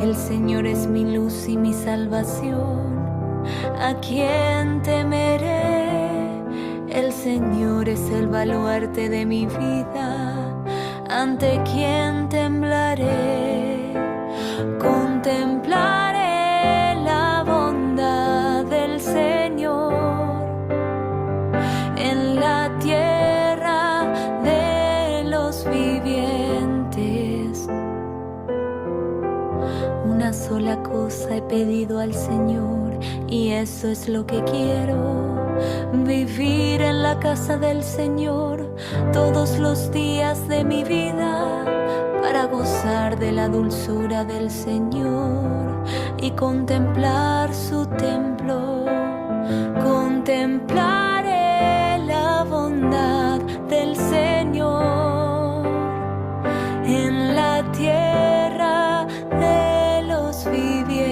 El Señor es mi luz y mi salvación. ¿A quién temeré? El Señor es el baluarte de mi vida. ¿Ante quién temblaré? Contemplaré la bondad del Señor en la tierra de los vivientes. Una sola cosa he pedido al Señor, y eso es lo que quiero: vivir en la casa del Señor todos los días de mi vida, para gozar de la dulzura del Señor y contemplar su templo. Contemplaré la bondad del Señor en la tierra de los vivientes.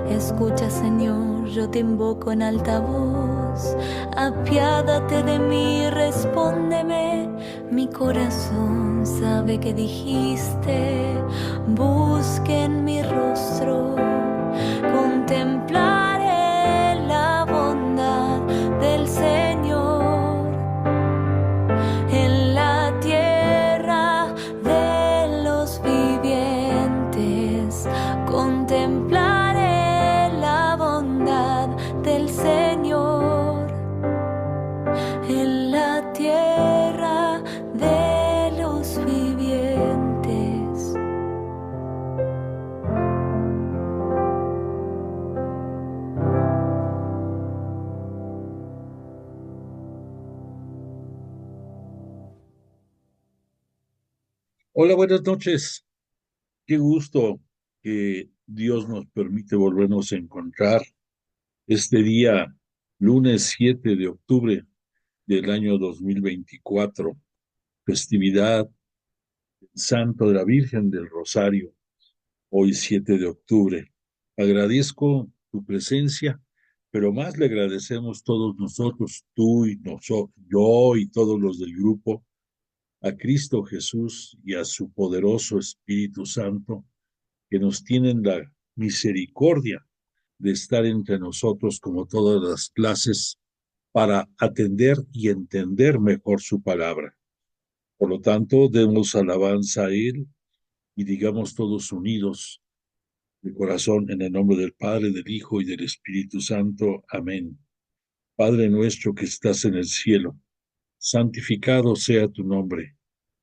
Escucha, Señor, yo te invoco en alta voz. Apiádate de mí, respóndeme. Mi corazón sabe que dijiste: busquen mi rostro. Contemplaré la bondad del Señor en la tierra de los vivientes. Contemplaré la bondad del Señor en la tierra de los vivientes. Hola, buenas noches. Qué gusto que Dios nos permite volvernos a encontrar este día, lunes 7 de octubre del año 2024, festividad Santo de la Virgen del Rosario, hoy 7 de octubre. Agradezco tu presencia, pero más le agradecemos todos nosotros, tú y nosotros, yo y todos los del grupo, a Cristo Jesús y a su poderoso Espíritu Santo, que nos tienen la misericordia de estar entre nosotros como todas las clases para atender y entender mejor su palabra. Por lo tanto, demos alabanza a Él y digamos todos unidos de corazón en el nombre del Padre, del Hijo y del Espíritu Santo. Amén. Padre nuestro que estás en el cielo, santificado sea tu nombre.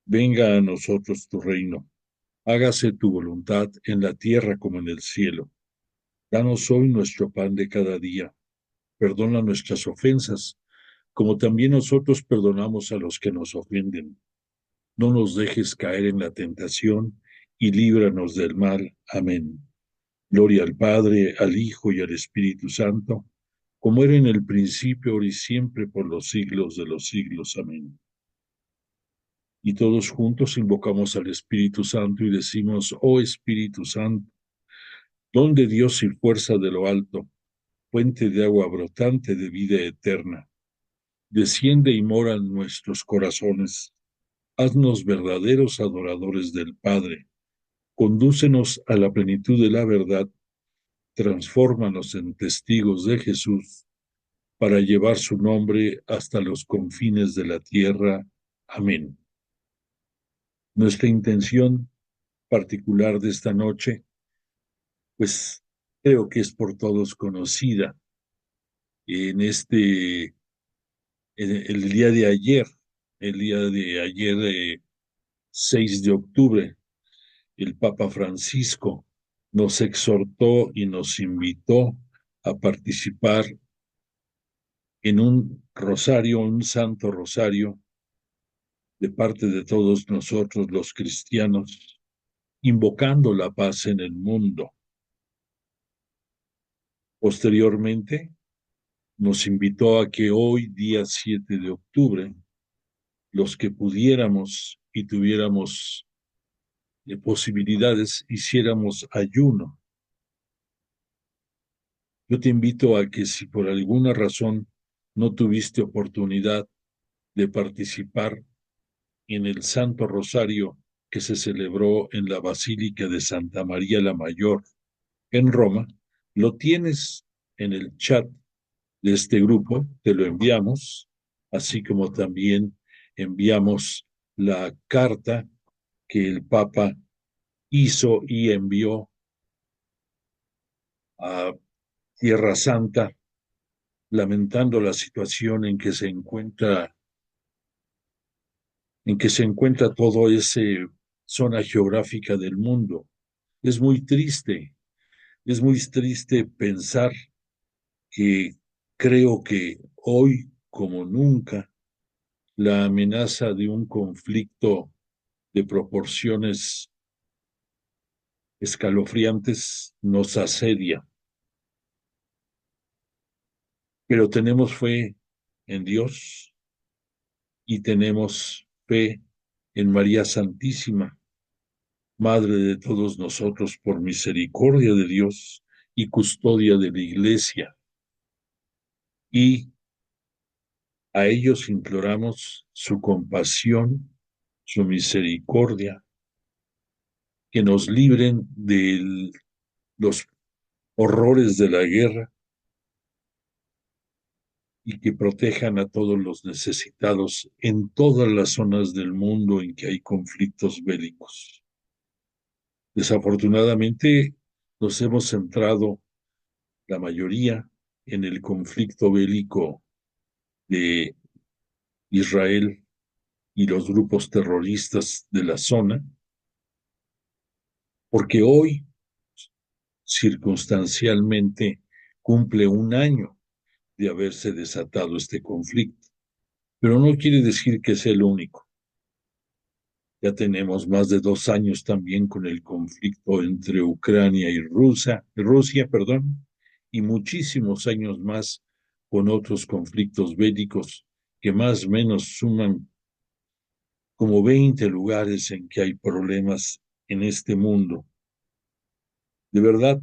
Venga a nosotros tu reino. Hágase tu voluntad en la tierra como en el cielo. Danos hoy nuestro pan de cada día. Perdona nuestras ofensas, como también nosotros perdonamos a los que nos ofenden. No nos dejes caer en la tentación y líbranos del mal. Amén. Gloria al Padre, al Hijo y al Espíritu Santo, como era en el principio, ahora y siempre, por los siglos de los siglos. Amén. Y todos juntos invocamos al Espíritu Santo y decimos: oh Espíritu Santo, don de Dios y fuerza de lo alto, fuente de agua brotante de vida eterna, desciende y mora en nuestros corazones. Haznos verdaderos adoradores del Padre. Condúcenos a la plenitud de la verdad. Transfórmanos en testigos de Jesús para llevar su nombre hasta los confines de la tierra. Amén. Nuestra intención particular de esta noche, pues creo que es por todos conocida. En el día de ayer, 6 de octubre, el Papa Francisco nos exhortó y nos invitó a participar en un rosario, un santo rosario, de parte de todos nosotros los cristianos, invocando la paz en el mundo. Posteriormente, nos invitó a que hoy, día 7 de octubre, los que pudiéramos y tuviéramos posibilidades, hiciéramos ayuno. Yo te invito a que, si por alguna razón no tuviste oportunidad de participar en el Santo Rosario que se celebró en la Basílica de Santa María la Mayor en Roma, lo tienes en el chat de este grupo, te lo enviamos, así como también enviamos la carta que el Papa hizo y envió a Tierra Santa, lamentando la situación en que se encuentra toda esa zona geográfica del mundo. Es muy triste, es muy triste pensar que creo que hoy, como nunca, la amenaza de un conflicto de proporciones escalofriantes nos asedia, pero tenemos fe en Dios y tenemos fe en María Santísima, Madre de todos nosotros, por misericordia de Dios y custodia de la Iglesia. Y a ellos imploramos su compasión, su misericordia, que nos libren de los horrores de la guerra y que protejan a todos los necesitados en todas las zonas del mundo en que hay conflictos bélicos. Desafortunadamente, nos hemos centrado la mayoría en el conflicto bélico de Israel y los grupos terroristas de la zona, porque hoy, circunstancialmente, cumple un año de haberse desatado este conflicto. Pero no quiere decir que sea el único. Ya tenemos más de 2 años también con el conflicto entre Ucrania y Rusia, y muchísimos años más con otros conflictos bélicos que más o menos suman como 20 lugares en que hay problemas en este mundo. De verdad,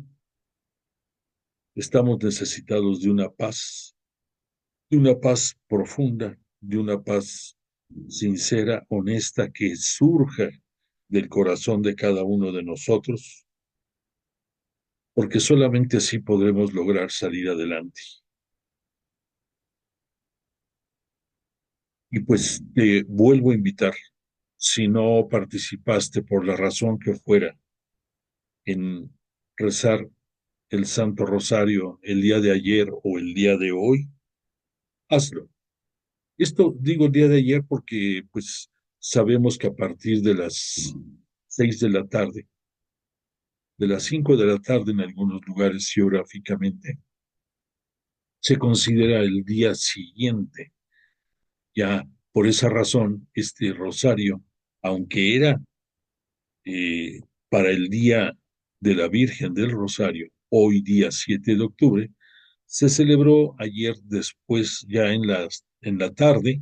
estamos necesitados de una paz profunda, de una paz sincera, honesta, que surja del corazón de cada uno de nosotros, porque solamente así podremos lograr salir adelante. Y pues te vuelvo a invitar, si no participaste por la razón que fuera en rezar el Santo Rosario el día de ayer o el día de hoy, hazlo. Esto digo el día de ayer porque pues sabemos que a partir de las 6 de la tarde, de las 5 de la tarde en algunos lugares geográficamente, se considera el día siguiente. Ya por esa razón, este rosario, aunque era eh, para el día de la Virgen del Rosario, hoy día 7 de octubre, se celebró ayer después ya en la tarde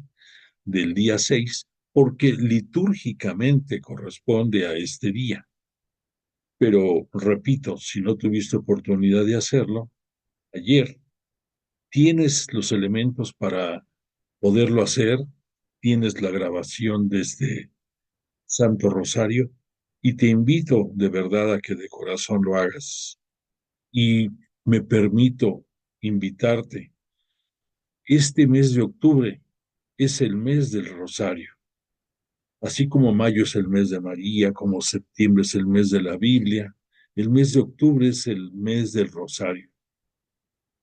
del día 6 porque litúrgicamente corresponde a este día. Pero repito, si no tuviste oportunidad de hacerlo, ayer tienes los elementos para poderlo hacer, tienes la grabación de este Santo Rosario y te invito de verdad a que de corazón lo hagas. Y me permito invitarte. Este mes de octubre es el mes del Rosario. Así como mayo es el mes de María, como septiembre es el mes de la Biblia, el mes de octubre es el mes del Rosario.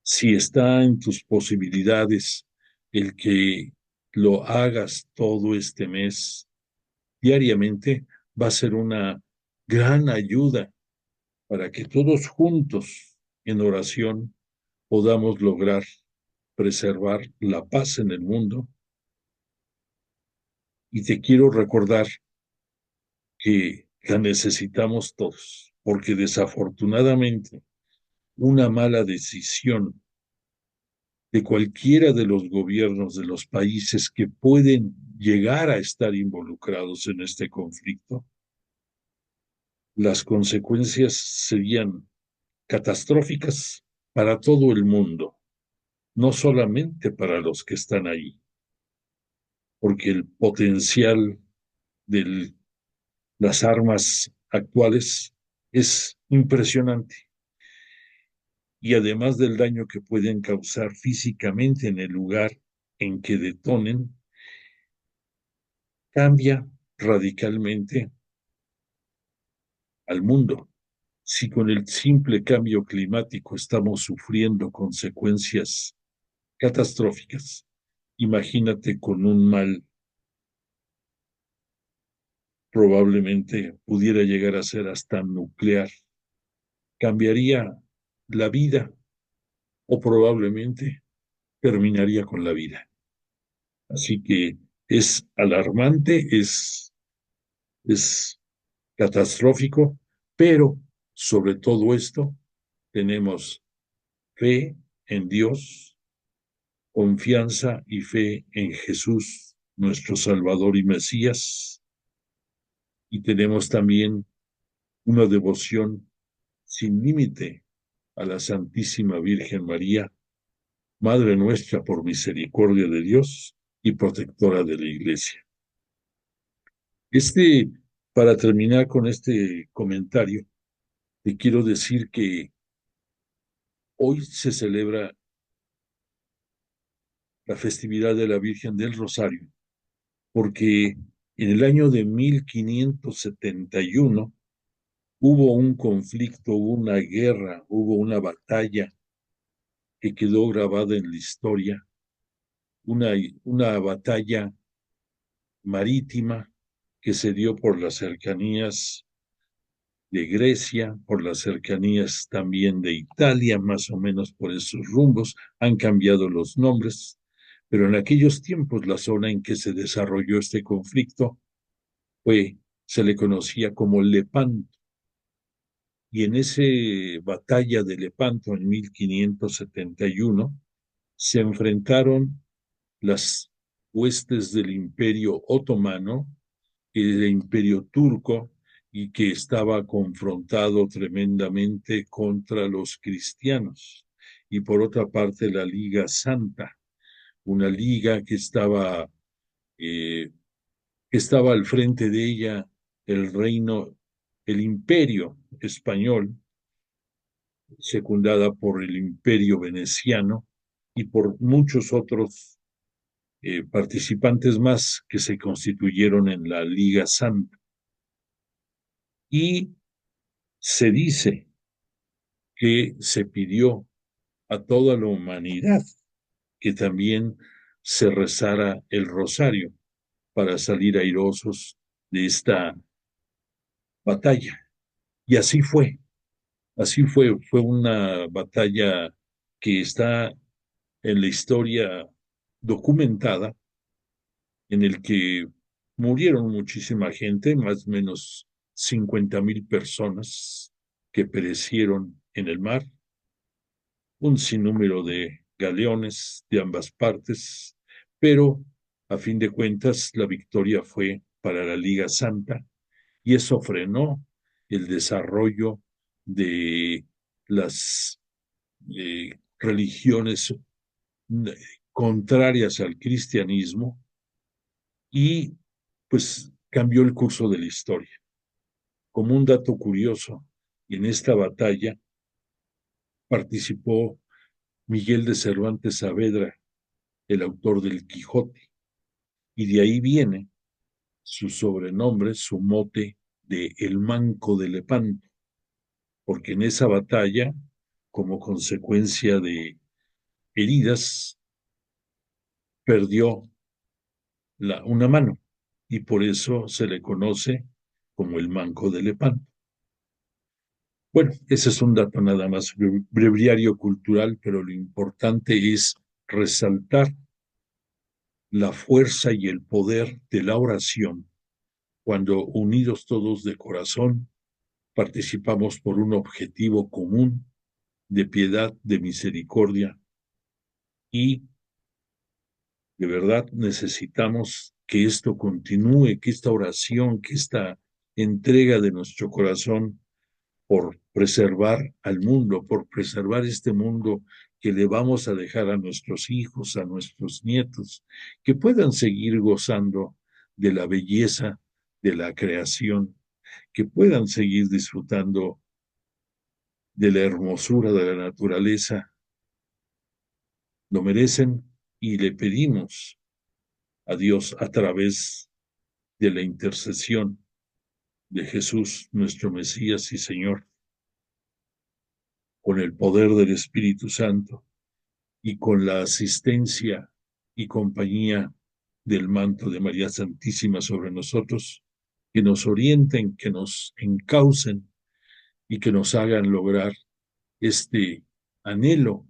Si está en tus posibilidades el que lo hagas todo este mes diariamente, va a ser una gran ayuda para que todos juntos en oración podamos lograr preservar la paz en el mundo. Y te quiero recordar que la necesitamos todos, porque desafortunadamente una mala decisión de cualquiera de los gobiernos de los países que pueden llegar a estar involucrados en este conflicto, las consecuencias serían catastróficas para todo el mundo, no solamente para los que están ahí, porque el potencial del las armas actuales es impresionante. Y además del daño que pueden causar físicamente en el lugar en que detonen, cambia radicalmente al mundo. Si con el simple cambio climático estamos sufriendo consecuencias catastróficas, imagínate con un mal probablemente pudiera llegar a ser hasta nuclear. Cambiaría la vida o probablemente terminaría con la vida. Así que es alarmante, es catastrófico, pero sobre todo esto tenemos fe en Dios, confianza y fe en Jesús, nuestro Salvador y Mesías, y tenemos también una devoción sin límite a la Santísima Virgen María, Madre nuestra por misericordia de Dios y protectora de la Iglesia. Este, para terminar con este comentario, te quiero decir que hoy se celebra la festividad de la Virgen del Rosario, porque en el año de 1571 hubo un conflicto, hubo una guerra, hubo una batalla que quedó grabada en la historia, una, una batalla marítima que se dio por las cercanías de Grecia, por las cercanías también de Italia, más o menos por esos rumbos, han cambiado los nombres, pero en aquellos tiempos la zona en que se desarrolló este conflicto se le conocía como Lepanto, y en esa batalla de Lepanto en 1571 se enfrentaron las huestes del Imperio Otomano y del Imperio Turco, y que estaba confrontado tremendamente contra los cristianos. Y por otra parte, la Liga Santa, una liga eh, que estaba al frente de ella el reino, el imperio español, secundada por el imperio veneciano y por muchos otros participantes más que se constituyeron en la Liga Santa. Y se dice que se pidió a toda la humanidad que también se rezara el rosario para salir airosos de esta batalla. Y fue una batalla que está en la historia documentada, en el que murieron muchísima gente, más o menos 50,000 personas que perecieron en el mar, un sinnúmero de galeones de ambas partes, pero a fin de cuentas la victoria fue para la Liga Santa y eso frenó el desarrollo de las religiones contrarias al cristianismo y pues cambió el curso de la historia. Como un dato curioso, en esta batalla participó Miguel de Cervantes Saavedra, el autor del Quijote, y de ahí viene su sobrenombre, su mote de El Manco de Lepanto, porque en esa batalla, como consecuencia de heridas, perdió una mano y por eso se le conoce como el Manco de Lepanto. Bueno, ese es un dato nada más breviario cultural, pero lo importante es resaltar la fuerza y el poder de la oración cuando unidos todos de corazón participamos por un objetivo común de piedad, de misericordia y de verdad necesitamos que esto continúe, que esta oración, que esta entrega de nuestro corazón por preservar al mundo, por preservar este mundo que le vamos a dejar a nuestros hijos, a nuestros nietos, que puedan seguir gozando de la belleza de la creación que puedan seguir disfrutando de la hermosura de la naturaleza. Lo merecen y le pedimos a Dios a través de la intercesión de Jesús, nuestro Mesías y Señor, con el poder del Espíritu Santo y con la asistencia y compañía del manto de María Santísima sobre nosotros, que nos orienten, que nos encaucen y que nos hagan lograr este anhelo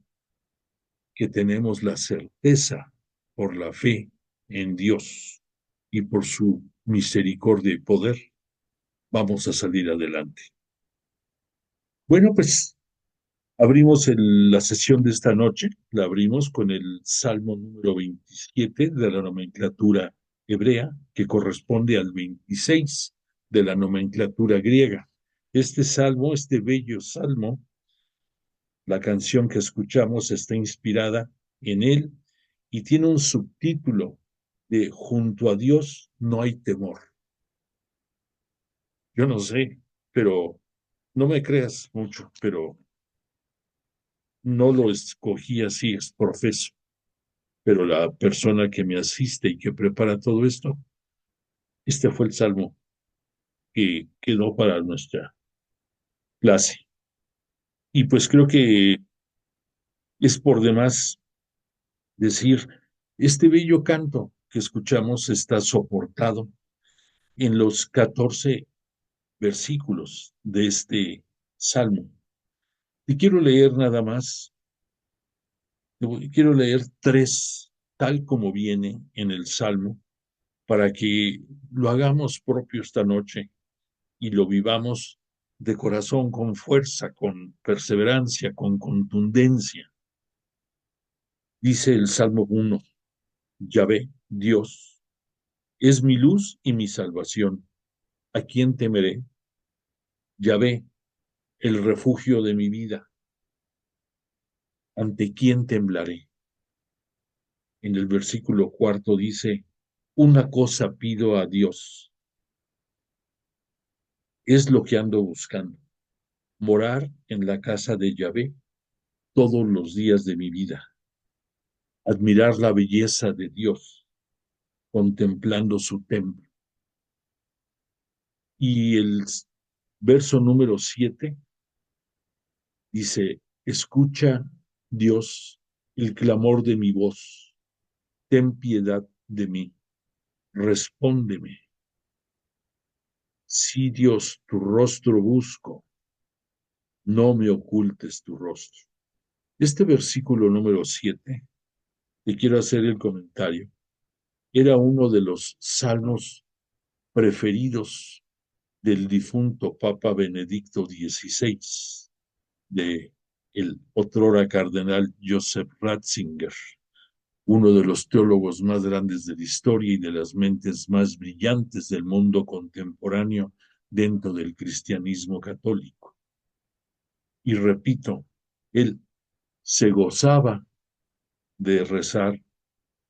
que tenemos la certeza por la fe en Dios y por su misericordia y poder, vamos a salir adelante. Bueno, pues abrimos la sesión de esta noche, la abrimos con el Salmo número 27 de la nomenclatura hebrea, que corresponde al 26 de la nomenclatura griega. Este salmo, este bello salmo, la canción que escuchamos está inspirada en él y tiene un subtítulo de Junto a Dios no hay temor. Yo no sé, pero no me creas mucho, pero no lo escogí así, es profeso. Pero la persona que me asiste y que prepara todo esto, este fue el salmo que quedó para nuestra clase. Y pues creo que es por demás decir, este bello canto que escuchamos está soportado en los 14 versículos de este salmo. Y quiero leer nada más, quiero leer 3, tal como viene en el salmo, para que lo hagamos propio esta noche y lo vivamos de corazón, con fuerza, con perseverancia, con contundencia. Dice el Salmo 1, Yahvé, Dios, es mi luz y mi salvación. ¿A quién temeré? Yahvé, el refugio de mi vida. ¿Ante quién temblaré? En el versículo 4 dice, una cosa pido a Dios, es lo que ando buscando, morar en la casa de Yahvé todos los días de mi vida, admirar la belleza de Dios, contemplando su templo. Y el verso número 7 dice, escucha, Dios, el clamor de mi voz, ten piedad de mí, respóndeme. Sí, Dios, tu rostro busco, no me ocultes tu rostro. Este versículo número 7, te quiero hacer el comentario, era uno de los salmos preferidos del difunto Papa Benedicto XVI, de el otrora cardenal Joseph Ratzinger, uno de los teólogos más grandes de la historia y de las mentes más brillantes del mundo contemporáneo dentro del cristianismo católico. Y repito, él se gozaba de rezar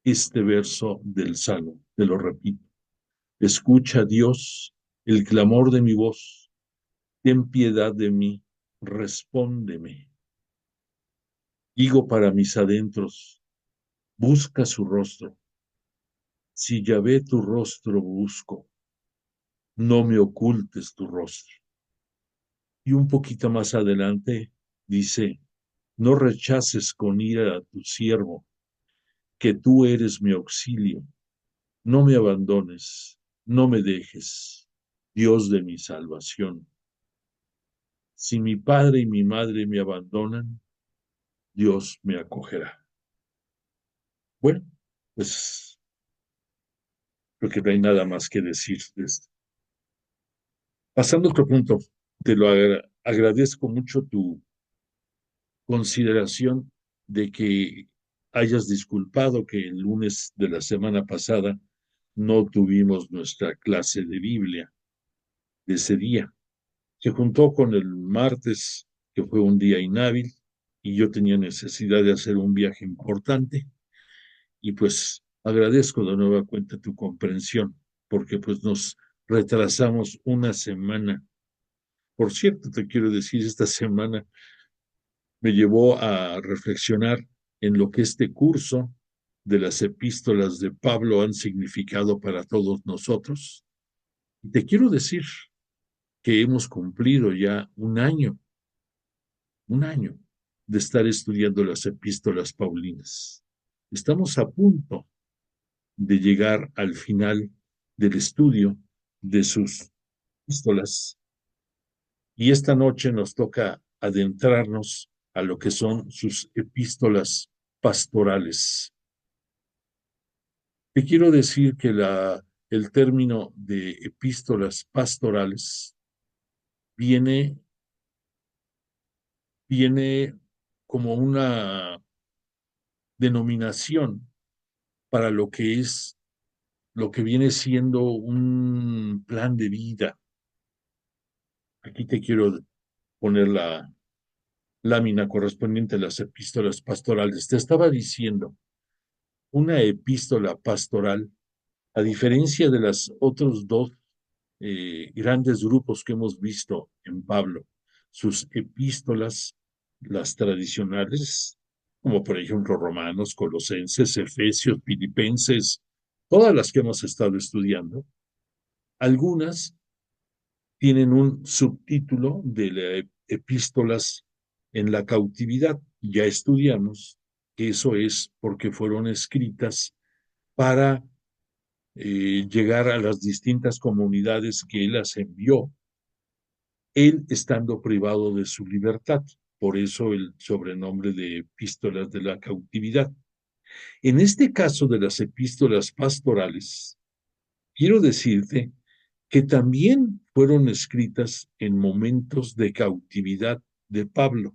este verso del Salmo, te lo repito. Escucha, Dios, el clamor de mi voz, ten piedad de mí, respóndeme. Digo para mis adentros, busca su rostro. Si Yahvé tu rostro busco, no me ocultes tu rostro. Y un poquito más adelante dice, no rechaces con ira a tu siervo, que tú eres mi auxilio. No me abandones, no me dejes, Dios de mi salvación. Si mi padre y mi madre me abandonan, Dios me acogerá. Bueno, pues creo que no hay nada más que decir de esto. Pasando a otro punto, te lo agradezco mucho tu consideración de que hayas disculpado que el lunes de la semana pasada no tuvimos nuestra clase de Biblia de ese día. Se juntó con el martes, que fue un día inhábil, y yo tenía necesidad de hacer un viaje importante, y pues agradezco de nueva cuenta tu comprensión, porque pues nos retrasamos una semana. Por cierto, te quiero decir, esta semana me llevó a reflexionar en lo que este curso de las epístolas de Pablo han significado para todos nosotros. Y te quiero decir que hemos cumplido ya un año de estar estudiando las epístolas paulinas. Estamos a punto de llegar al final del estudio de sus epístolas y esta noche nos toca adentrarnos a lo que son sus epístolas pastorales. Te quiero decir que el término de epístolas pastorales viene, viene como una denominación para lo que es, lo que viene siendo un plan de vida. Aquí te quiero poner la lámina correspondiente a las epístolas pastorales. Te estaba diciendo, una epístola pastoral, a diferencia de los otros dos grandes grupos que hemos visto en Pablo, sus epístolas, las tradicionales, como por ejemplo Romanos, Colosenses, Efesios, Filipenses, todas las que hemos estado estudiando, algunas tienen un subtítulo de la epístolas en la cautividad. Ya estudiamos que eso es porque fueron escritas para llegar a las distintas comunidades que él las envió, él estando privado de su libertad. Por eso el sobrenombre de epístolas de la cautividad. En este caso de las epístolas pastorales, quiero decirte que también fueron escritas en momentos de cautividad de Pablo.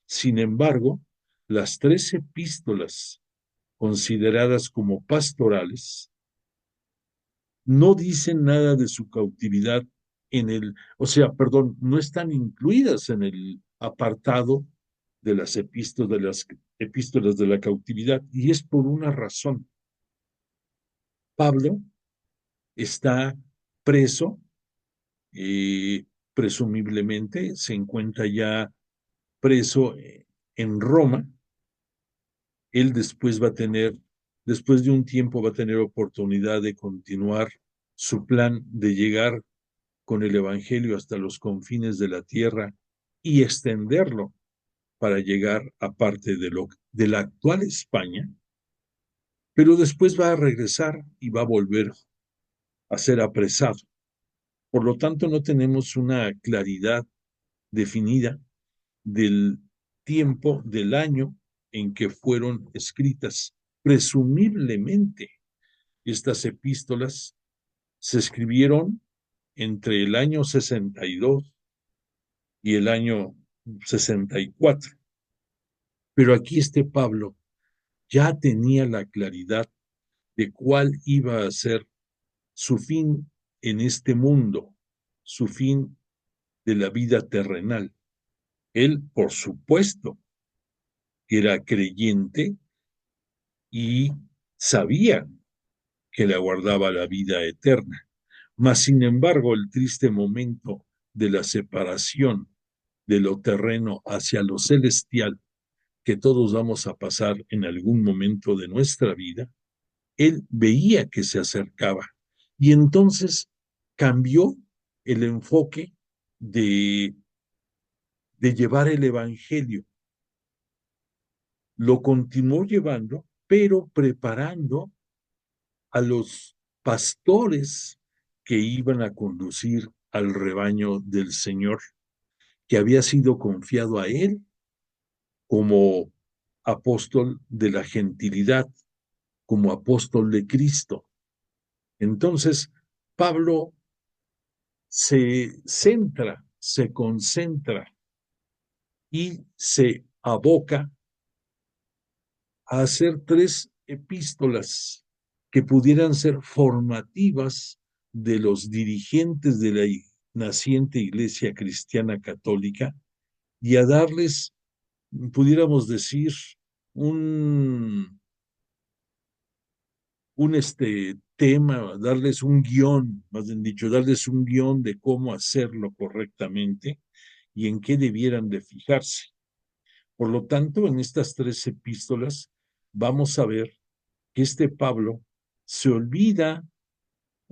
Sin embargo, las tres epístolas consideradas como pastorales no dicen nada de su cautividad perdón, no están incluidas en el apartado de las epístolas de la cautividad, y es por una razón. Pablo está preso, presumiblemente se encuentra ya preso en Roma. Él después de un tiempo va a tener oportunidad de continuar su plan de llegar con el Evangelio hasta los confines de la tierra y extenderlo para llegar a parte de la actual España, pero después va a regresar y va a volver a ser apresado. Por lo tanto, no tenemos una claridad definida del tiempo del año en que fueron escritas. Presumiblemente, estas epístolas se escribieron entre el año 62 y el año 64. Pero aquí Pablo ya tenía la claridad de cuál iba a ser su fin en este mundo, su fin de la vida terrenal. Él, por supuesto, era creyente y sabía que le aguardaba la vida eterna. Mas, sin embargo, el triste momento de la separación de lo terreno hacia lo celestial que todos vamos a pasar en algún momento de nuestra vida, él veía que se acercaba y entonces cambió el enfoque de, de llevar el Evangelio. Lo continuó llevando, pero preparando a los pastores que iban a conducir al rebaño del Señor, que había sido confiado a él como apóstol de la gentilidad, como apóstol de Cristo. Entonces, Pablo se concentra y se aboca a hacer tres epístolas que pudieran ser formativas de los dirigentes de la naciente Iglesia Cristiana Católica y a darles, pudiéramos decir, un, tema, darles un guión, más bien dicho, darles un guión de cómo hacerlo correctamente y en qué debieran de fijarse. Por lo tanto, en estas tres epístolas vamos a ver que Pablo se olvida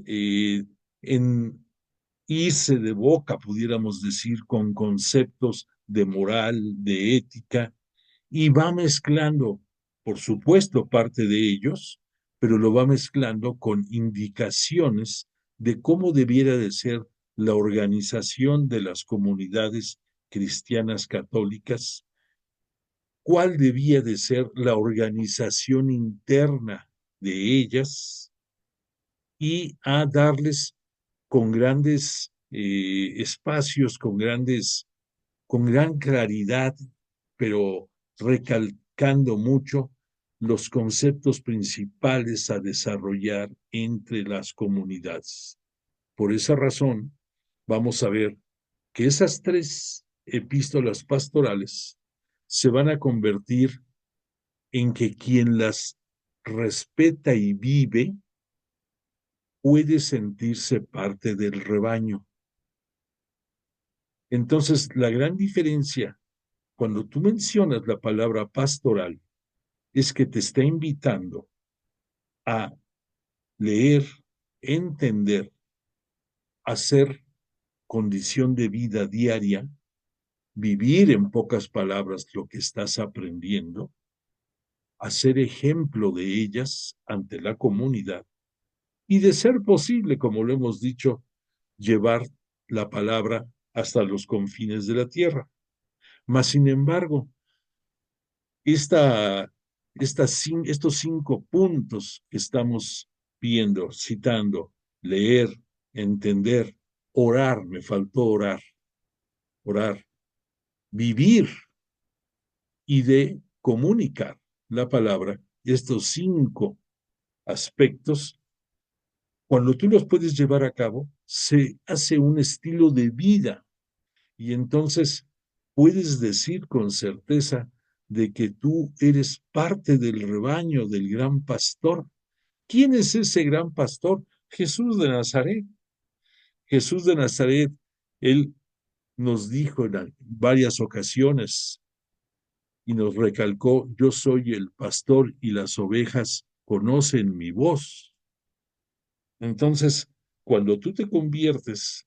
en irse de boca, pudiéramos decir, con conceptos de moral, de ética, y va mezclando, por supuesto, parte de ellos, pero lo va mezclando con indicaciones de cómo debiera de ser la organización de las comunidades cristianas católicas, cuál debía de ser la organización interna de ellas y a darles con grandes espacios, con gran claridad, pero recalcando mucho los conceptos principales a desarrollar entre las comunidades. Por esa razón, vamos a ver que esas tres epístolas pastorales se van a convertir en que quien las respeta y vive puede sentirse parte del rebaño. Entonces, la gran diferencia cuando tú mencionas la palabra pastoral es que te está invitando a leer, entender, hacer condición de vida diaria, vivir en pocas palabras lo que estás aprendiendo, hacer ejemplo de ellas ante la comunidad y de ser posible, como lo hemos dicho, llevar la palabra hasta los confines de la tierra. Mas, sin embargo, esta, estos 5 puntos que estamos viendo, citando, leer, entender, orar, me faltó orar, vivir y de comunicar la palabra, estos 5 aspectos, cuando tú los puedes llevar a cabo, se hace un estilo de vida y entonces puedes decir con certeza de que tú eres parte del rebaño del gran pastor. ¿Quién es ese gran pastor? Jesús de Nazaret. Jesús de Nazaret, él nos dijo en varias ocasiones y nos recalcó, yo soy el pastor y las ovejas conocen mi voz. Entonces, cuando tú te conviertes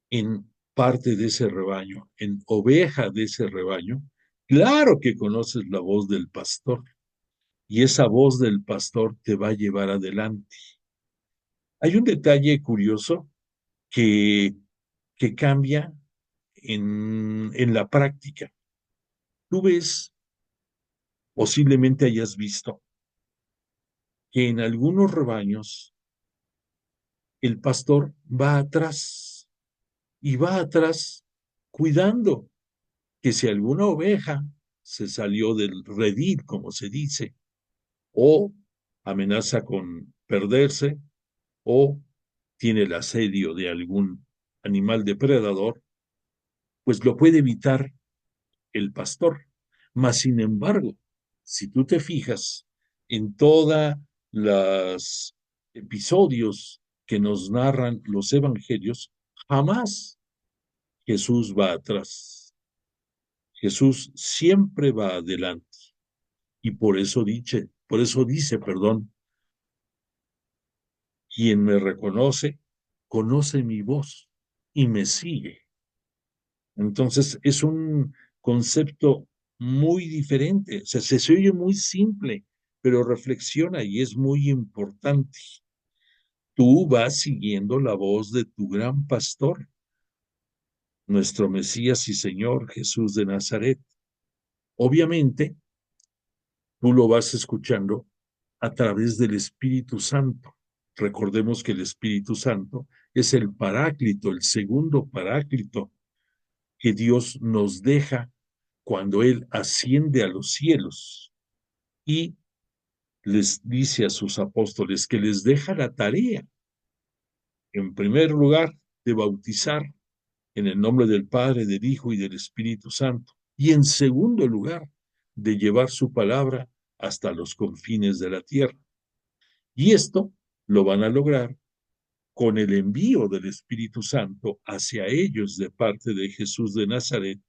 en parte de ese rebaño, en oveja de ese rebaño, claro que conoces la voz del pastor y esa voz del pastor te va a llevar adelante. Hay un detalle curioso que, que cambia en la práctica. Tú ves, posiblemente hayas visto, que en algunos rebaños el pastor va atrás y va atrás cuidando que si alguna oveja se salió del redil, como se dice, o amenaza con perderse, o tiene el asedio de algún animal depredador, pues lo puede evitar el pastor. Mas, sin embargo, si tú te fijas en todos los episodios que nos narran los evangelios, jamás Jesús va atrás. Jesús siempre va adelante. Y por eso dice, perdón, quien me reconoce, conoce mi voz y me sigue. Entonces es un concepto muy diferente, o sea, se oye muy simple, pero reflexiona y es muy importante. Tú vas siguiendo la voz de tu gran pastor, nuestro Mesías y Señor Jesús de Nazaret. Obviamente, tú lo vas escuchando a través del Espíritu Santo. Recordemos que el Espíritu Santo es el paráclito, el segundo paráclito que Dios nos deja cuando Él asciende a los cielos y les dice a sus apóstoles que les deja la tarea, en primer lugar, de bautizar en el nombre del Padre, del Hijo y del Espíritu Santo, y en segundo lugar, de llevar su palabra hasta los confines de la tierra. Y esto lo van a lograr con el envío del Espíritu Santo hacia ellos de parte de Jesús de Nazaret,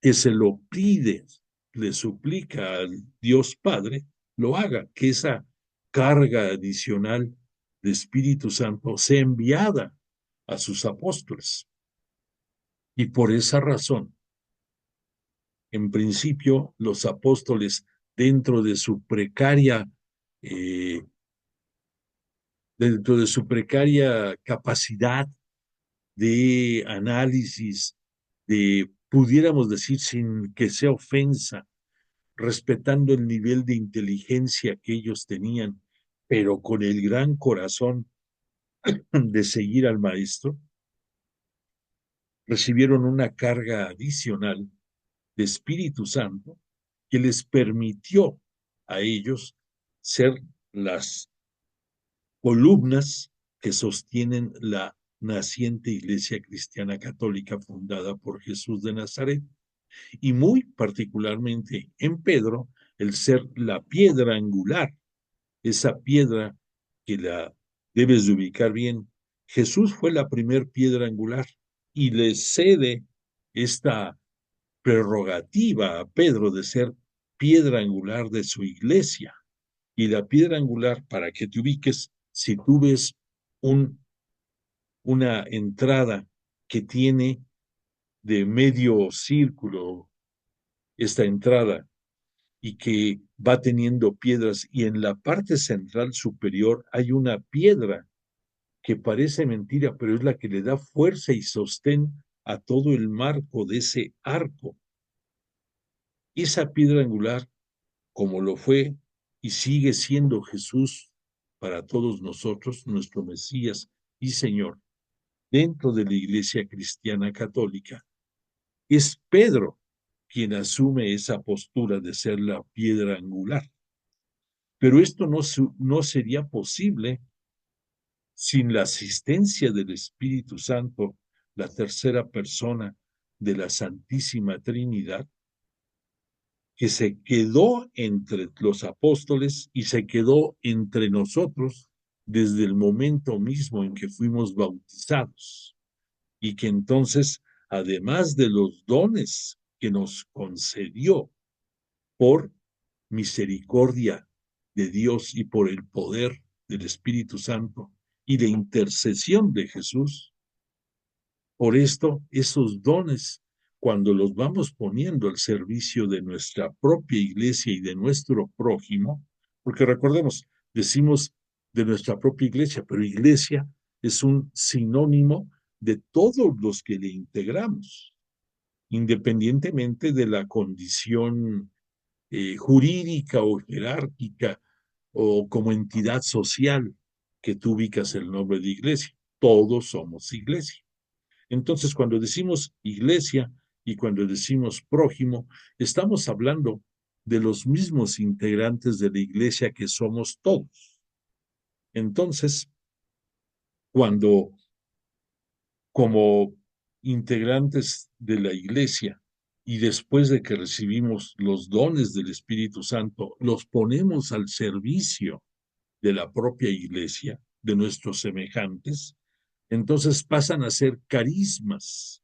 que se lo pide, le suplica al Dios Padre, lo haga, que esa carga adicional de Espíritu Santo sea enviada a sus apóstoles. Y por esa razón, en principio, los apóstoles, dentro de su precaria, eh, dentro de su precaria capacidad de análisis, de, pudiéramos decir, sin que sea ofensa, respetando el nivel de inteligencia que ellos tenían, pero con el gran corazón de seguir al maestro, recibieron una carga adicional de Espíritu Santo que les permitió a ellos ser las columnas que sostienen la naciente Iglesia Cristiana Católica fundada por Jesús de Nazaret, y muy particularmente en Pedro, el ser la piedra angular, esa piedra que la debes de ubicar bien. Jesús fue la primer piedra angular y le cede esta prerrogativa a Pedro de ser piedra angular de su iglesia. Y la piedra angular, para que te ubiques, si tú ves un, una entrada que tiene de medio círculo esta entrada y que va teniendo piedras y en la parte central superior hay una piedra que parece mentira, pero es la que le da fuerza y sostén a todo el marco de ese arco. Esa piedra angular, como lo fue y sigue siendo Jesús para todos nosotros, nuestro Mesías y Señor, dentro de la Iglesia Cristiana Católica, es Pedro quien asume esa postura de ser la piedra angular. Pero esto no sería posible sin la asistencia del Espíritu Santo, la tercera persona de la Santísima Trinidad, que se quedó entre los apóstoles y se quedó entre nosotros desde el momento mismo en que fuimos bautizados. Y que entonces, además de los dones que nos concedió por misericordia de Dios y por el poder del Espíritu Santo y de intercesión de Jesús, por esto, esos dones, cuando los vamos poniendo al servicio de nuestra propia iglesia y de nuestro prójimo, porque recordemos, decimos de nuestra propia iglesia, pero iglesia es un sinónimo de todos los que le integramos, independientemente de la condición jurídica o jerárquica o como entidad social que tú ubicas el nombre de iglesia. Todos somos iglesia. Entonces, cuando decimos iglesia y cuando decimos prójimo, estamos hablando de los mismos integrantes de la iglesia que somos todos. Entonces, cuando como integrantes de la iglesia y después de que recibimos los dones del Espíritu Santo, los ponemos al servicio de la propia iglesia, de nuestros semejantes, entonces pasan a ser carismas.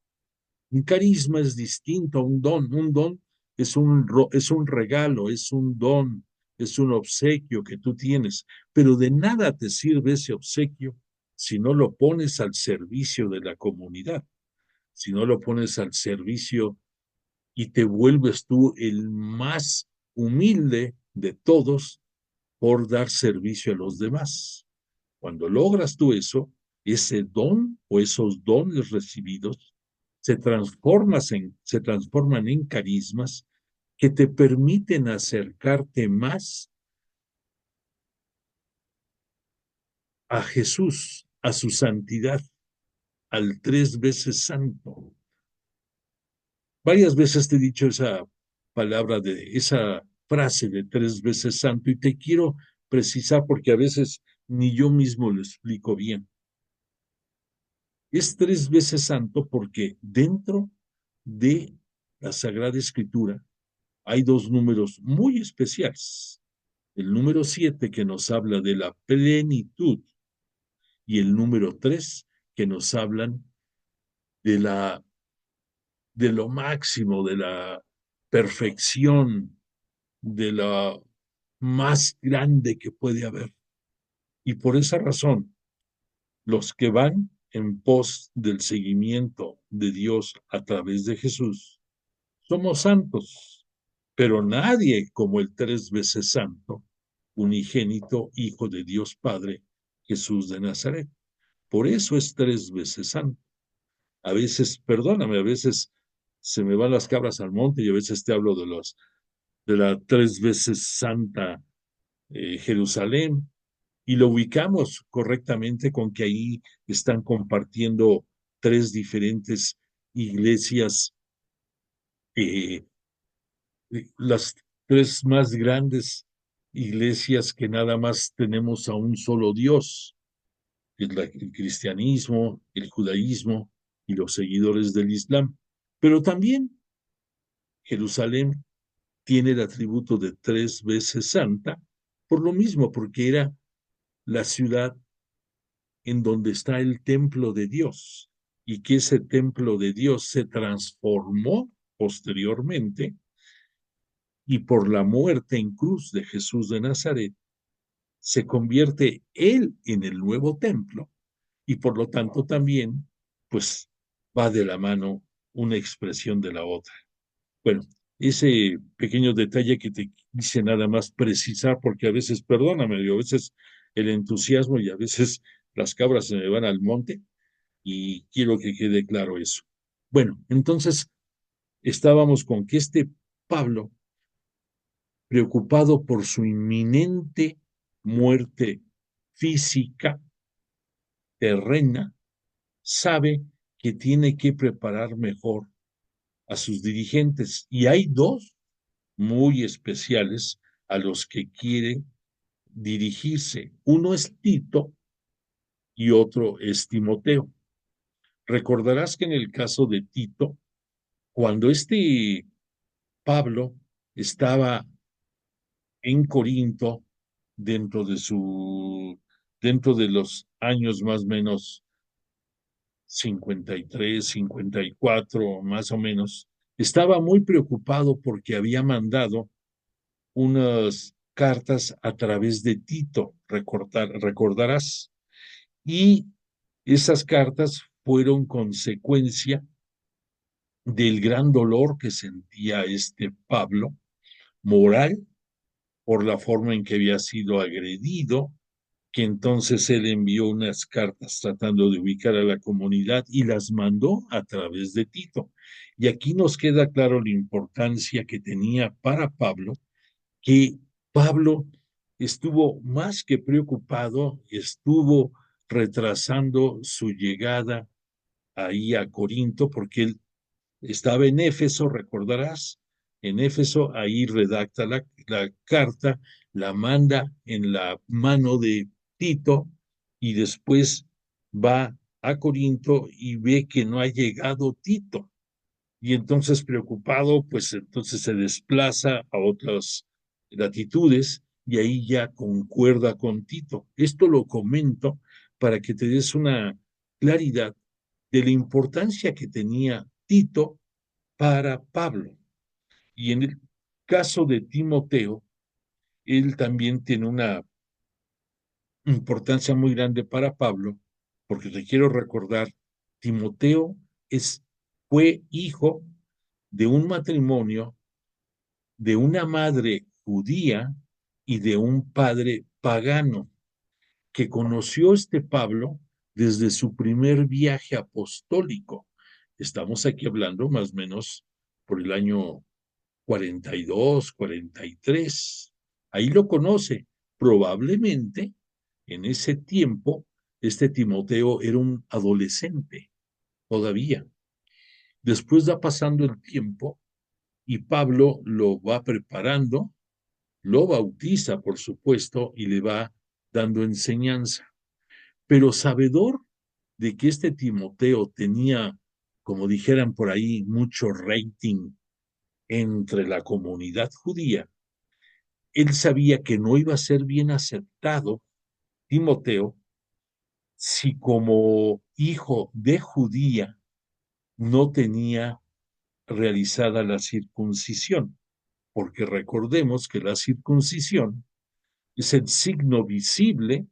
Un carisma es distinto a un don. Un don es un regalo, es un don, es un obsequio que tú tienes, pero de nada te sirve ese obsequio si no lo pones al servicio de la comunidad, si no lo pones al servicio y te vuelves tú el más humilde de todos por dar servicio a los demás. Cuando logras tú eso, ese don o esos dones recibidos se transforman en carismas que te permiten acercarte más a Jesús, a su santidad, al tres veces santo. Varias veces te he dicho esa palabra esa frase de tres veces santo y te quiero precisar porque a veces ni yo mismo lo explico bien. Es tres veces santo porque dentro de la Sagrada Escritura hay dos números muy especiales, el número 7 que nos habla de la plenitud y el número 3 que nos hablan de de lo máximo, de la perfección, de la más grande que puede haber. Y por esa razón, los que van en pos del seguimiento de Dios a través de Jesús, somos santos, pero nadie como el 3 veces santo, unigénito Hijo de Dios Padre, Jesús de Nazaret. Por eso es 3 veces santo. A veces, perdóname, a veces se me van las cabras al monte y a veces te hablo de la 3 veces santa Jerusalén, y lo ubicamos correctamente con que ahí están compartiendo tres diferentes iglesias, eh, las tres más grandes iglesias que nada más tenemos a un solo Dios, que es el cristianismo, el judaísmo y los seguidores del Islam. Pero también Jerusalén tiene el atributo de 3 veces santa, por lo mismo, porque era la ciudad en donde está el templo de Dios y que ese templo de Dios se transformó posteriormente y por la muerte en cruz de Jesús de Nazaret se convierte él en el nuevo templo y por lo tanto también pues va de la mano una expresión de la otra. Bueno, ese pequeño detalle que te quise nada más precisar, porque a veces, perdóname, a veces el entusiasmo y a veces las cabras se me van al monte y quiero que quede claro eso. Bueno, entonces estábamos con que este Pablo, preocupado por su inminente muerte física, terrena, sabe que tiene que preparar mejor a sus dirigentes. Y hay dos muy especiales a los que quiere dirigirse. Uno es Tito y otro es Timoteo. Recordarás que en el caso de Tito, cuando este Pablo estaba en Corinto, dentro de dentro de los años más o menos 53, 54, más o menos, estaba muy preocupado porque había mandado unas cartas a través de Tito, recordarás, y esas cartas fueron consecuencia del gran dolor que sentía este Pablo, moral, por la forma en que había sido agredido, que entonces él envió unas cartas tratando de ubicar a la comunidad y las mandó a través de Tito. Y aquí nos queda claro la importancia que tenía para Pablo, que Pablo estuvo más que preocupado, estuvo retrasando su llegada ahí a Corinto, porque él estaba en Éfeso, recordarás, en Éfeso, ahí redacta la carta, la manda en la mano de Tito y después va a Corinto y ve que no ha llegado Tito. Y entonces preocupado, pues entonces se desplaza a otras latitudes y ahí ya concuerda con Tito. Esto lo comento para que te des una claridad de la importancia que tenía Tito para Pablo. Y en el caso de Timoteo, él también tiene una importancia muy grande para Pablo, porque te quiero recordar, Timoteo fue hijo de un matrimonio de una madre judía y de un padre pagano, que conoció este Pablo desde su primer viaje apostólico. Estamos aquí hablando más o menos por el año 42, 43. Ahí lo conoce. Probablemente en ese tiempo este Timoteo era un adolescente todavía. Después va pasando el tiempo y Pablo lo va preparando, lo bautiza, por supuesto, y le va dando enseñanza. Pero sabedor de que este Timoteo tenía, como dijeran por ahí, mucho rating entre la comunidad judía, él sabía que no iba a ser bien aceptado Timoteo si como hijo de judía no tenía realizada la circuncisión, porque recordemos que la circuncisión es el signo visible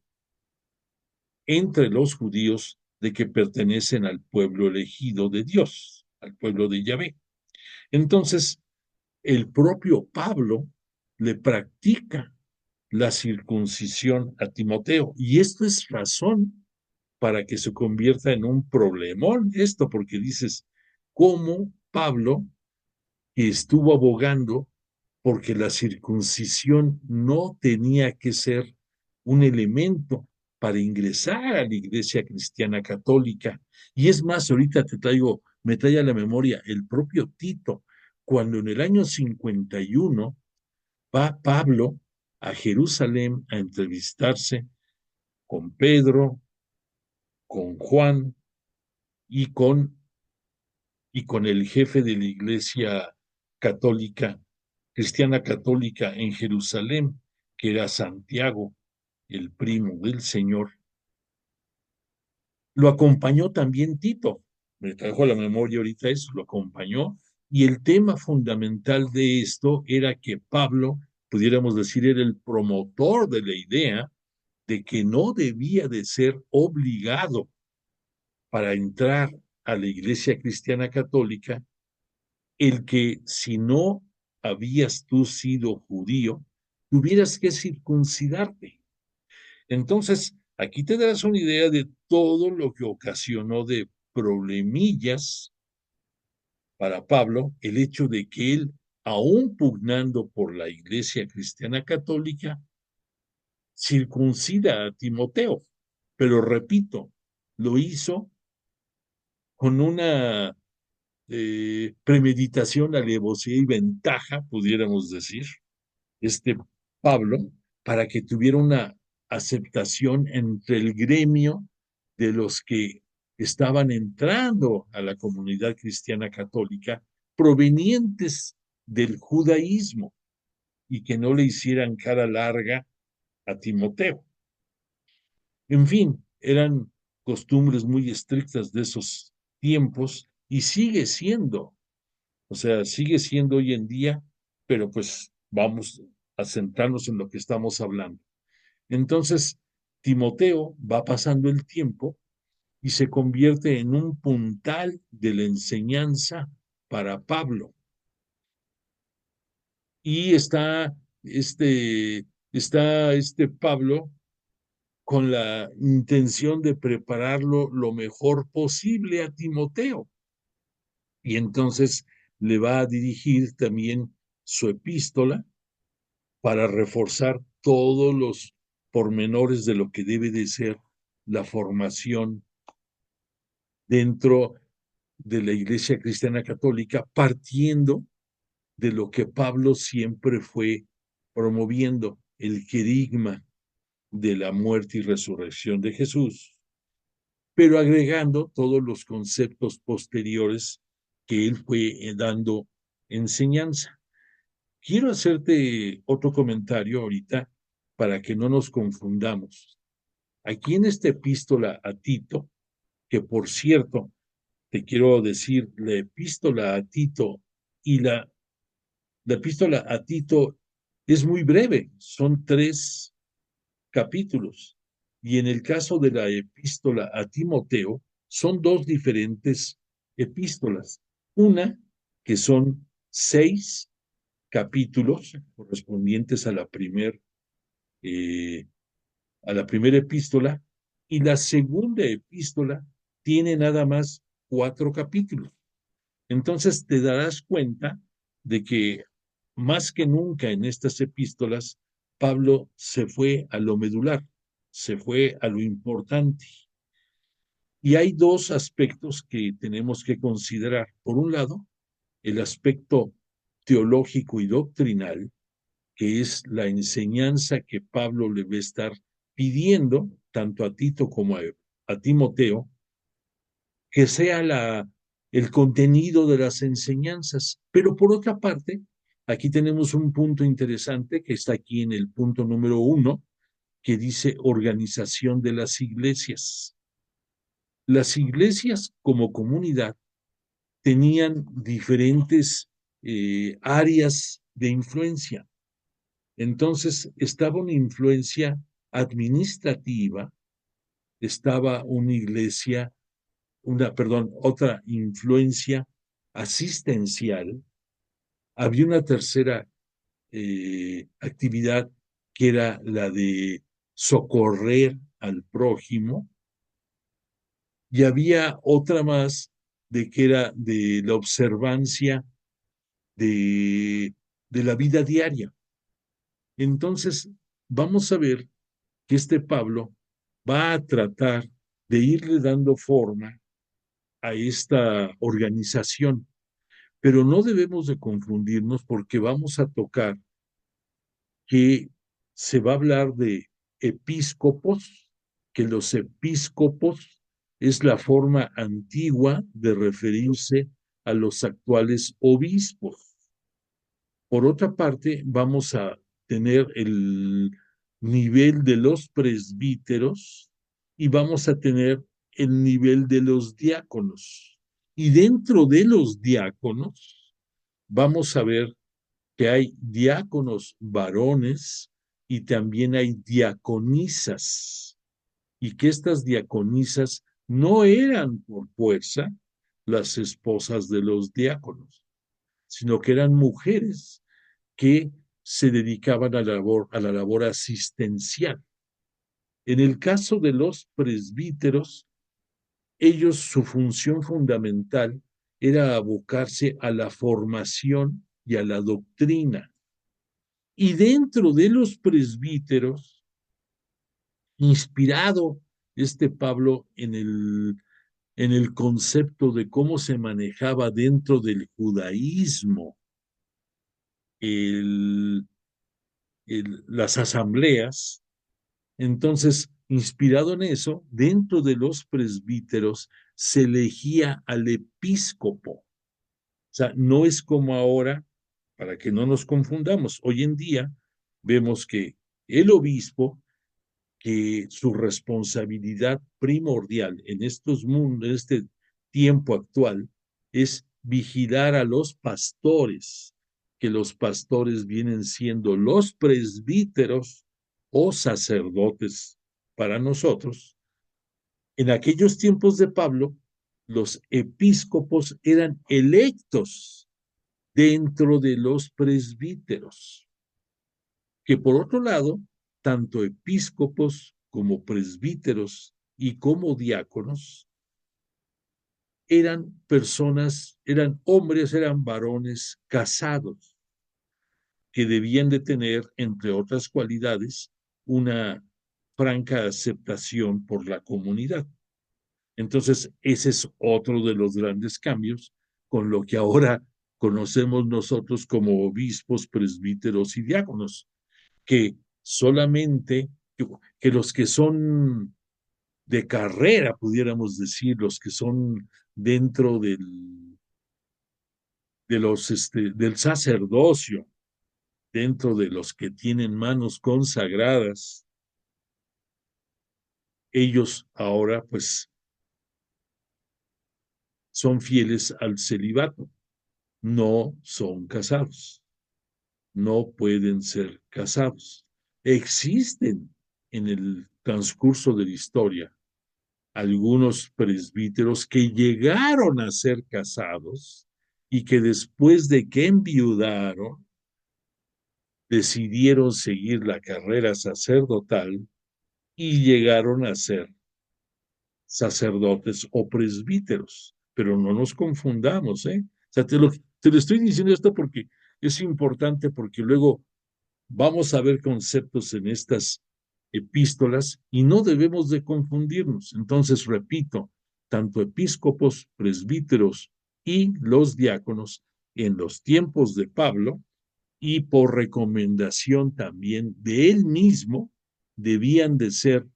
entre los judíos de que pertenecen al pueblo elegido de Dios, al pueblo de Yahvé. Entonces, el propio Pablo le practica la circuncisión a Timoteo, y esto es razón para que se convierta en un problemón esto, porque dices, ¿cómo Pablo, que estuvo abogando porque la circuncisión no tenía que ser un elemento para ingresar a la iglesia cristiana católica? Y es más, ahorita me trae a la memoria el propio Tito, cuando en el año 51 va Pablo a Jerusalén a entrevistarse con Pedro, con Juan y con el jefe de la iglesia católica, cristiana católica en Jerusalén, que era Santiago, el primo del Señor. Lo acompañó también Tito, me trajo a la memoria ahorita eso, lo acompañó, y el tema fundamental de esto era que Pablo, pudiéramos decir, era el promotor de la idea de que no debía de ser obligado para entrar a la iglesia cristiana católica el que si no habías tú sido judío, tuvieras que circuncidarte. Entonces, aquí te darás una idea de todo lo que ocasionó de problemillas para Pablo el hecho de que él, aún pugnando por la iglesia cristiana católica, circuncida a Timoteo. Pero repito, lo hizo con una premeditación, alevosía y ventaja, pudiéramos decir, este Pablo, para que tuviera una aceptación entre el gremio de los que estaban entrando a la comunidad cristiana católica provenientes del judaísmo y que no le hicieran cara larga a Timoteo. En fin, eran costumbres muy estrictas de esos tiempos y sigue siendo. O sea, sigue siendo hoy en día, pero pues vamos a centrarnos en lo que estamos hablando. Entonces, Timoteo va pasando el tiempo y se convierte en un puntal de la enseñanza para Pablo. Y está este Pablo con la intención de prepararlo lo mejor posible a Timoteo. Y entonces le va a dirigir también su epístola para reforzar todos los pormenores de lo que debe de ser la formación dentro de la Iglesia Cristiana Católica, partiendo de lo que Pablo siempre fue promoviendo, el querigma de la muerte y resurrección de Jesús, pero agregando todos los conceptos posteriores que él fue dando enseñanza. Quiero hacerte otro comentario ahorita para que no nos confundamos. Aquí en esta epístola a Tito, que por cierto, te quiero decir, la epístola a Tito y la epístola a Tito es muy breve, son 3 capítulos. Y en el caso de la epístola a Timoteo, son 2 diferentes epístolas. Una que son 6 capítulos correspondientes eh, a la primera epístola, y la segunda epístola tiene nada más 4 capítulos. Entonces te darás cuenta de que más que nunca en estas epístolas, Pablo se fue a lo medular, se fue a lo importante. Y hay 2 aspectos que tenemos que considerar. Por un lado, el aspecto teológico y doctrinal, que es la enseñanza que Pablo le va a estar pidiendo, tanto a Tito como a Timoteo, que sea el contenido de las enseñanzas. Pero por otra parte, Aquí tenemos un punto interesante que está aquí en el punto número 1, que dice organización de las iglesias. Las iglesias como comunidad tenían diferentes áreas de influencia. Entonces estaba una influencia administrativa, estaba una iglesia, otra influencia asistencial, había una tercera actividad que era la de socorrer al prójimo, y había otra más de que era de la observancia de, de la vida diaria. Entonces, vamos a ver que este Pablo va a tratar de irle dando forma a esta organización, pero no debemos de confundirnos porque vamos a tocar que se va a hablar de episcopos, que los episcopos es la forma antigua de referirse a los actuales obispos. Por otra parte, vamos a tener el nivel de los presbíteros y vamos a tener el nivel de los diáconos. Y dentro de los diáconos, vamos a ver que hay diáconos varones y también hay diaconisas, y que estas diaconisas no eran por fuerza las esposas de los diáconos, sino que eran mujeres que se dedicaban a la labor asistencial. En el caso de los presbíteros, ellos, su función fundamental era abocarse a la formación y a la doctrina. Y dentro de los presbíteros, inspirado este Pablo en el concepto de cómo se manejaba dentro del judaísmo el, las asambleas. Entonces, inspirado en eso, dentro de los presbíteros se elegía al episcopo. O sea, no es como ahora, para que no nos confundamos. Hoy en día vemos que el obispo, que su responsabilidad primordial en estos mundos, en este tiempo actual, es vigilar a los pastores, que los pastores vienen siendo los presbíteros o sacerdotes para nosotros. En aquellos tiempos de Pablo, los episcopos eran electos dentro de los presbíteros, que por otro lado, tanto episcopos como presbíteros y como diáconos eran personas, eran hombres, eran varones casados, que debían de tener, entre otras cualidades, una franca aceptación por la comunidad. Entonces, ese es otro de los grandes cambios con lo que ahora conocemos nosotros como obispos, presbíteros y diáconos, que solamente, que los que son de carrera, pudiéramos decir, los que son dentro del sacerdocio, dentro de los que tienen manos consagradas, ellos ahora pues son fieles al celibato, no son casados, no pueden ser casados. Existen en el transcurso de la historia algunos presbíteros que llegaron a ser casados y que después de que enviudaron, decidieron seguir la carrera sacerdotal y llegaron a ser sacerdotes o presbíteros. Pero no nos confundamos, ¿eh? O sea, te lo estoy diciendo esto porque es importante, porque luego vamos a ver conceptos en estas epístolas y no debemos de confundirnos. Entonces, repito, tanto episcopos, presbíteros y los diáconos en los tiempos de Pablo y por recomendación también de él mismo, debían de ser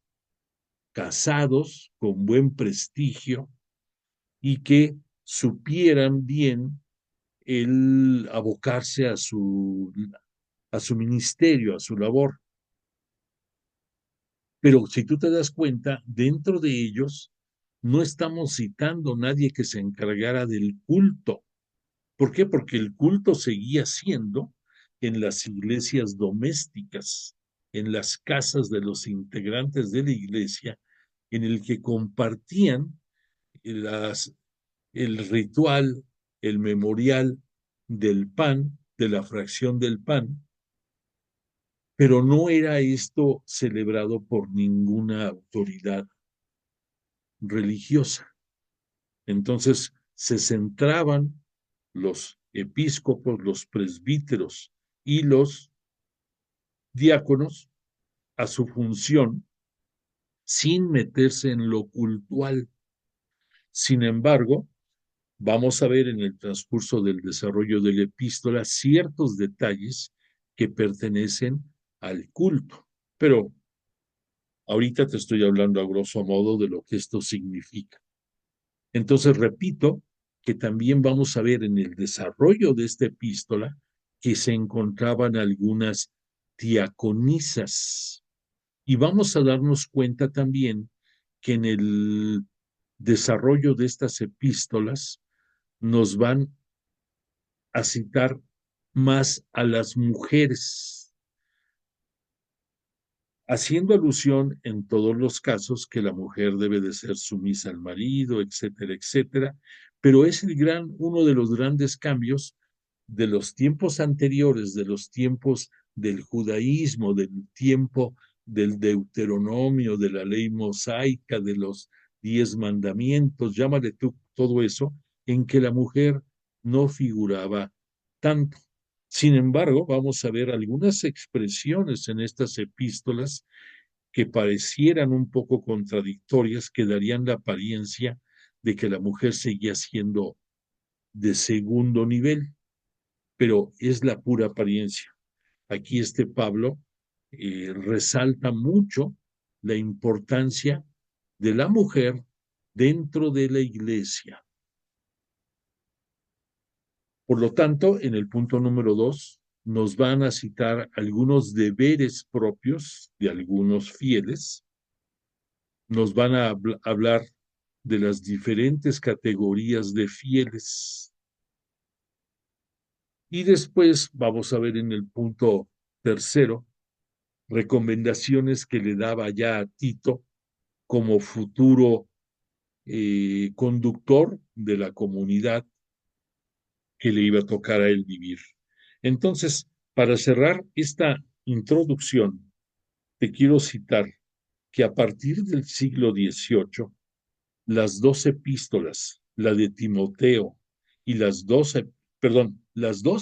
casados con buen prestigio y que supieran bien el abocarse a su ministerio, a su labor. Pero si tú te das cuenta, dentro de ellos no estamos citando a nadie que se encargara del culto. ¿Por qué? Porque el culto seguía siendo en las iglesias domésticas, en las casas de los integrantes de la iglesia, en el que compartían las, el ritual, el memorial del pan, de la fracción del pan, pero no era esto celebrado por ninguna autoridad religiosa. Entonces se centraban los episcopos, los presbíteros y los diáconos a su función sin meterse en lo cultual. Sin embargo, vamos a ver en el transcurso del desarrollo de la epístola ciertos detalles que pertenecen al culto. Pero ahorita te estoy hablando a grosso modo de lo que esto significa. Entonces, repito que también vamos a ver en el desarrollo de esta epístola que se encontraban algunas diaconisas. Y vamos a darnos cuenta también que en el desarrollo de estas epístolas nos van a citar más a las mujeres, haciendo alusión en todos los casos que la mujer debe de ser sumisa al marido, etcétera, etcétera, pero es uno de los grandes cambios de los tiempos anteriores, de los tiempos del judaísmo, del tiempo del Deuteronomio, de la ley mosaica, de los 10 mandamientos, llámale tú todo eso, en que la mujer no figuraba tanto. Sin embargo, vamos a ver algunas expresiones en estas epístolas que parecieran un poco contradictorias, que darían la apariencia de que la mujer seguía siendo de segundo nivel, pero es la pura apariencia. Aquí este Pablo resalta mucho la importancia de la mujer dentro de la iglesia. Por lo tanto, en el punto número 2, nos van a citar algunos deberes propios de algunos fieles, nos van a hablar de las diferentes categorías de fieles. Y después vamos a ver en el punto tercero recomendaciones que le daba ya a Tito como futuro conductor de la comunidad que le iba a tocar a él vivir. Entonces, para cerrar esta introducción, te quiero citar que a partir del siglo XVIII, las dos epístolas, la de Timoteo y las dos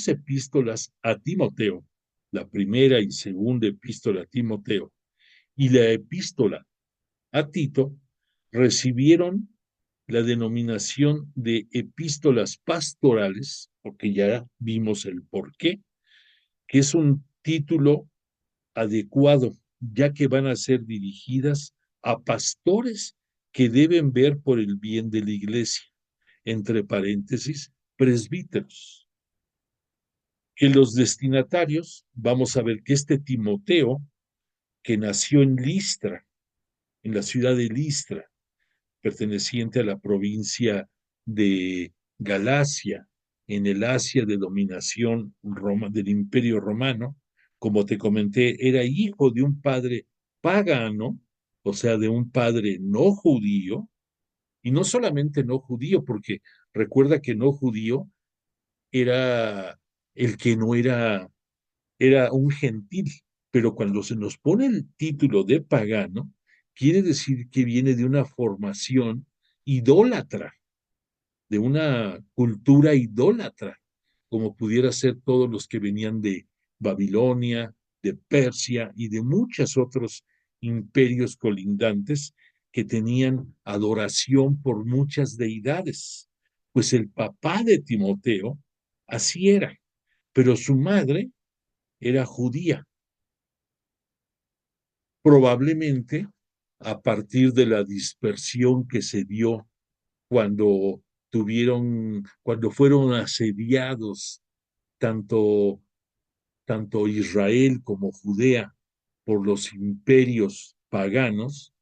epístolas a Timoteo, la primera y segunda epístola a Timoteo y la epístola a Tito, recibieron la denominación de epístolas pastorales, porque ya vimos el porqué, que es un título adecuado, ya que van a ser dirigidas a pastores que deben ver por el bien de la iglesia, entre paréntesis, presbíteros. Que los destinatarios, vamos a ver que este Timoteo, que nació en Listra, en la ciudad de Listra, perteneciente a la provincia de Galacia, en el Asia de dominación del Imperio Romano. Como te comenté, era hijo de un padre pagano, o sea, de un padre no judío, y no solamente no judío, porque recuerda que no judío era el que no era, era un gentil, pero cuando se nos pone el título de pagano, quiere decir que viene de una formación idólatra, de una cultura idólatra, como pudiera ser todos los que venían de Babilonia, de Persia y de muchos otros imperios colindantes que tenían adoración por muchas deidades. Pues el papá de Timoteo así era, pero su madre era judía, probablemente a partir de la dispersión que se dio cuando cuando fueron asediados tanto, tanto Israel como Judea por los imperios paganos,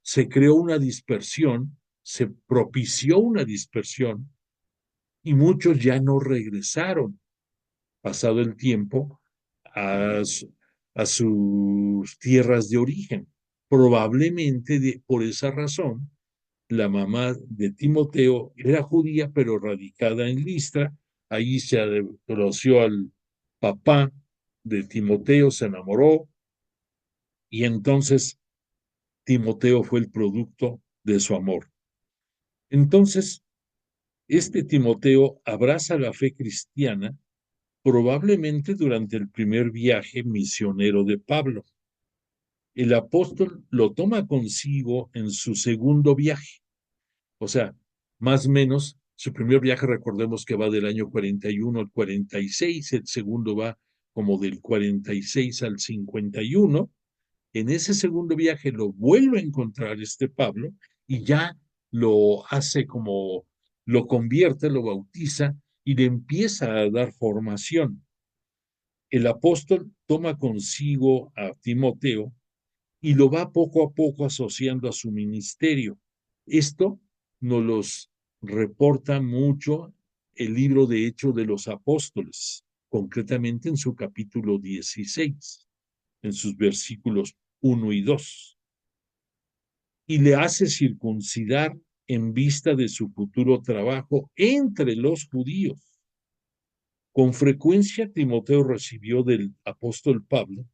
se creó una dispersión, se propició una dispersión y muchos ya no regresaron, pasado el tiempo, a, a sus tierras de origen. Probablemente por esa razón, la mamá de Timoteo era judía, pero radicada en Listra. Ahí se conoció al papá de Timoteo, se enamoró, y entonces Timoteo fue el producto de su amor. Entonces, este Timoteo abraza la fe cristiana probablemente durante el primer viaje misionero de Pablo. El apóstol lo toma consigo en su segundo viaje. O sea, más o menos, su primer viaje, recordemos que va del año 41 al 46, el segundo va como del 46 al 51. En ese segundo viaje lo vuelve a encontrar este Pablo y ya lo hace como, lo convierte, lo bautiza y le empieza a dar formación. El apóstol toma consigo a Timoteo y lo va poco a poco asociando a su ministerio. Esto nos los reporta mucho el libro de Hechos de los Apóstoles, concretamente en su capítulo 16, en sus versículos 1 y 2, y le hace circuncidar en vista de su futuro trabajo entre los judíos. Con frecuencia Timoteo recibió del apóstol Pablo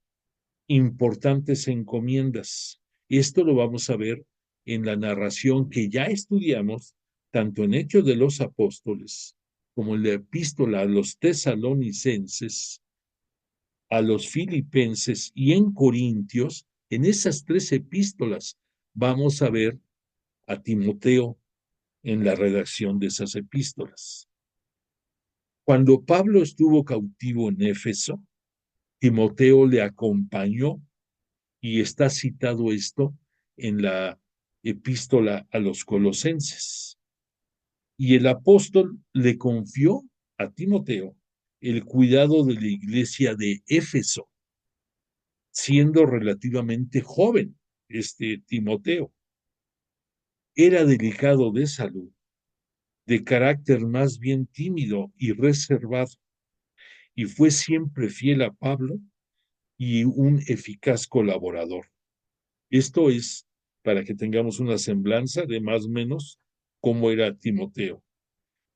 importantes encomiendas. Esto lo vamos a ver en la narración que ya estudiamos, tanto en Hechos de los Apóstoles como en la epístola a los tesalonicenses, a los filipenses y en Corintios. En esas tres epístolas vamos a ver a Timoteo en la redacción de esas epístolas. Cuando Pablo estuvo cautivo en Éfeso, Timoteo le acompañó y está citado esto en la epístola a los colosenses. Y el apóstol le confió a Timoteo el cuidado de la iglesia de Éfeso, siendo relativamente joven este Timoteo. Era delicado de salud, de carácter más bien tímido y reservado, y fue siempre fiel a Pablo y un eficaz colaborador. Esto es para que tengamos una semblanza de más o menos cómo era Timoteo.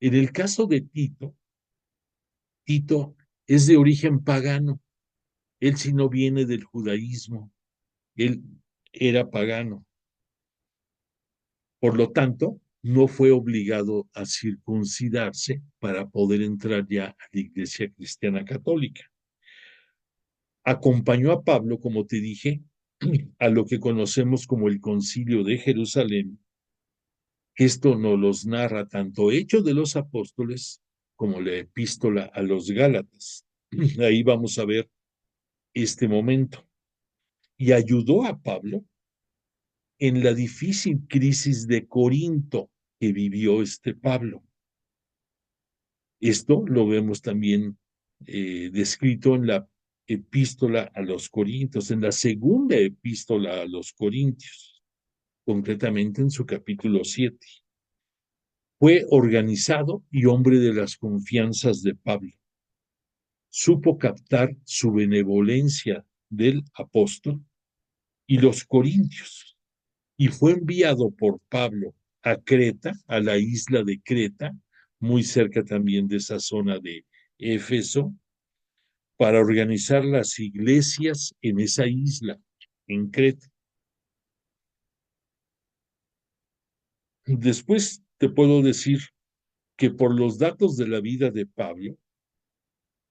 En el caso de Tito, Tito es de origen pagano. Él sí no viene del judaísmo, él era pagano. Por lo tanto, no fue obligado a circuncidarse para poder entrar ya a la Iglesia Cristiana Católica. Acompañó a Pablo, como te dije, a lo que conocemos como el Concilio de Jerusalén. Esto nos los narra tanto Hechos de los Apóstoles como la epístola a los Gálatas. Ahí vamos a ver este momento. Y ayudó a Pablo en la difícil crisis de Corinto que vivió este Pablo. Esto lo vemos también descrito en la epístola a los Corintios, en la segunda epístola a los Corintios, concretamente en su capítulo 7. Fue organizado y hombre de las confianzas de Pablo. Supo captar su benevolencia del apóstol y los corintios, y fue enviado por Pablo a Creta, a la isla de Creta, muy cerca también de esa zona de Éfeso, para organizar las iglesias en esa isla, en Creta. Después te puedo decir que por los datos de la vida de Pablo,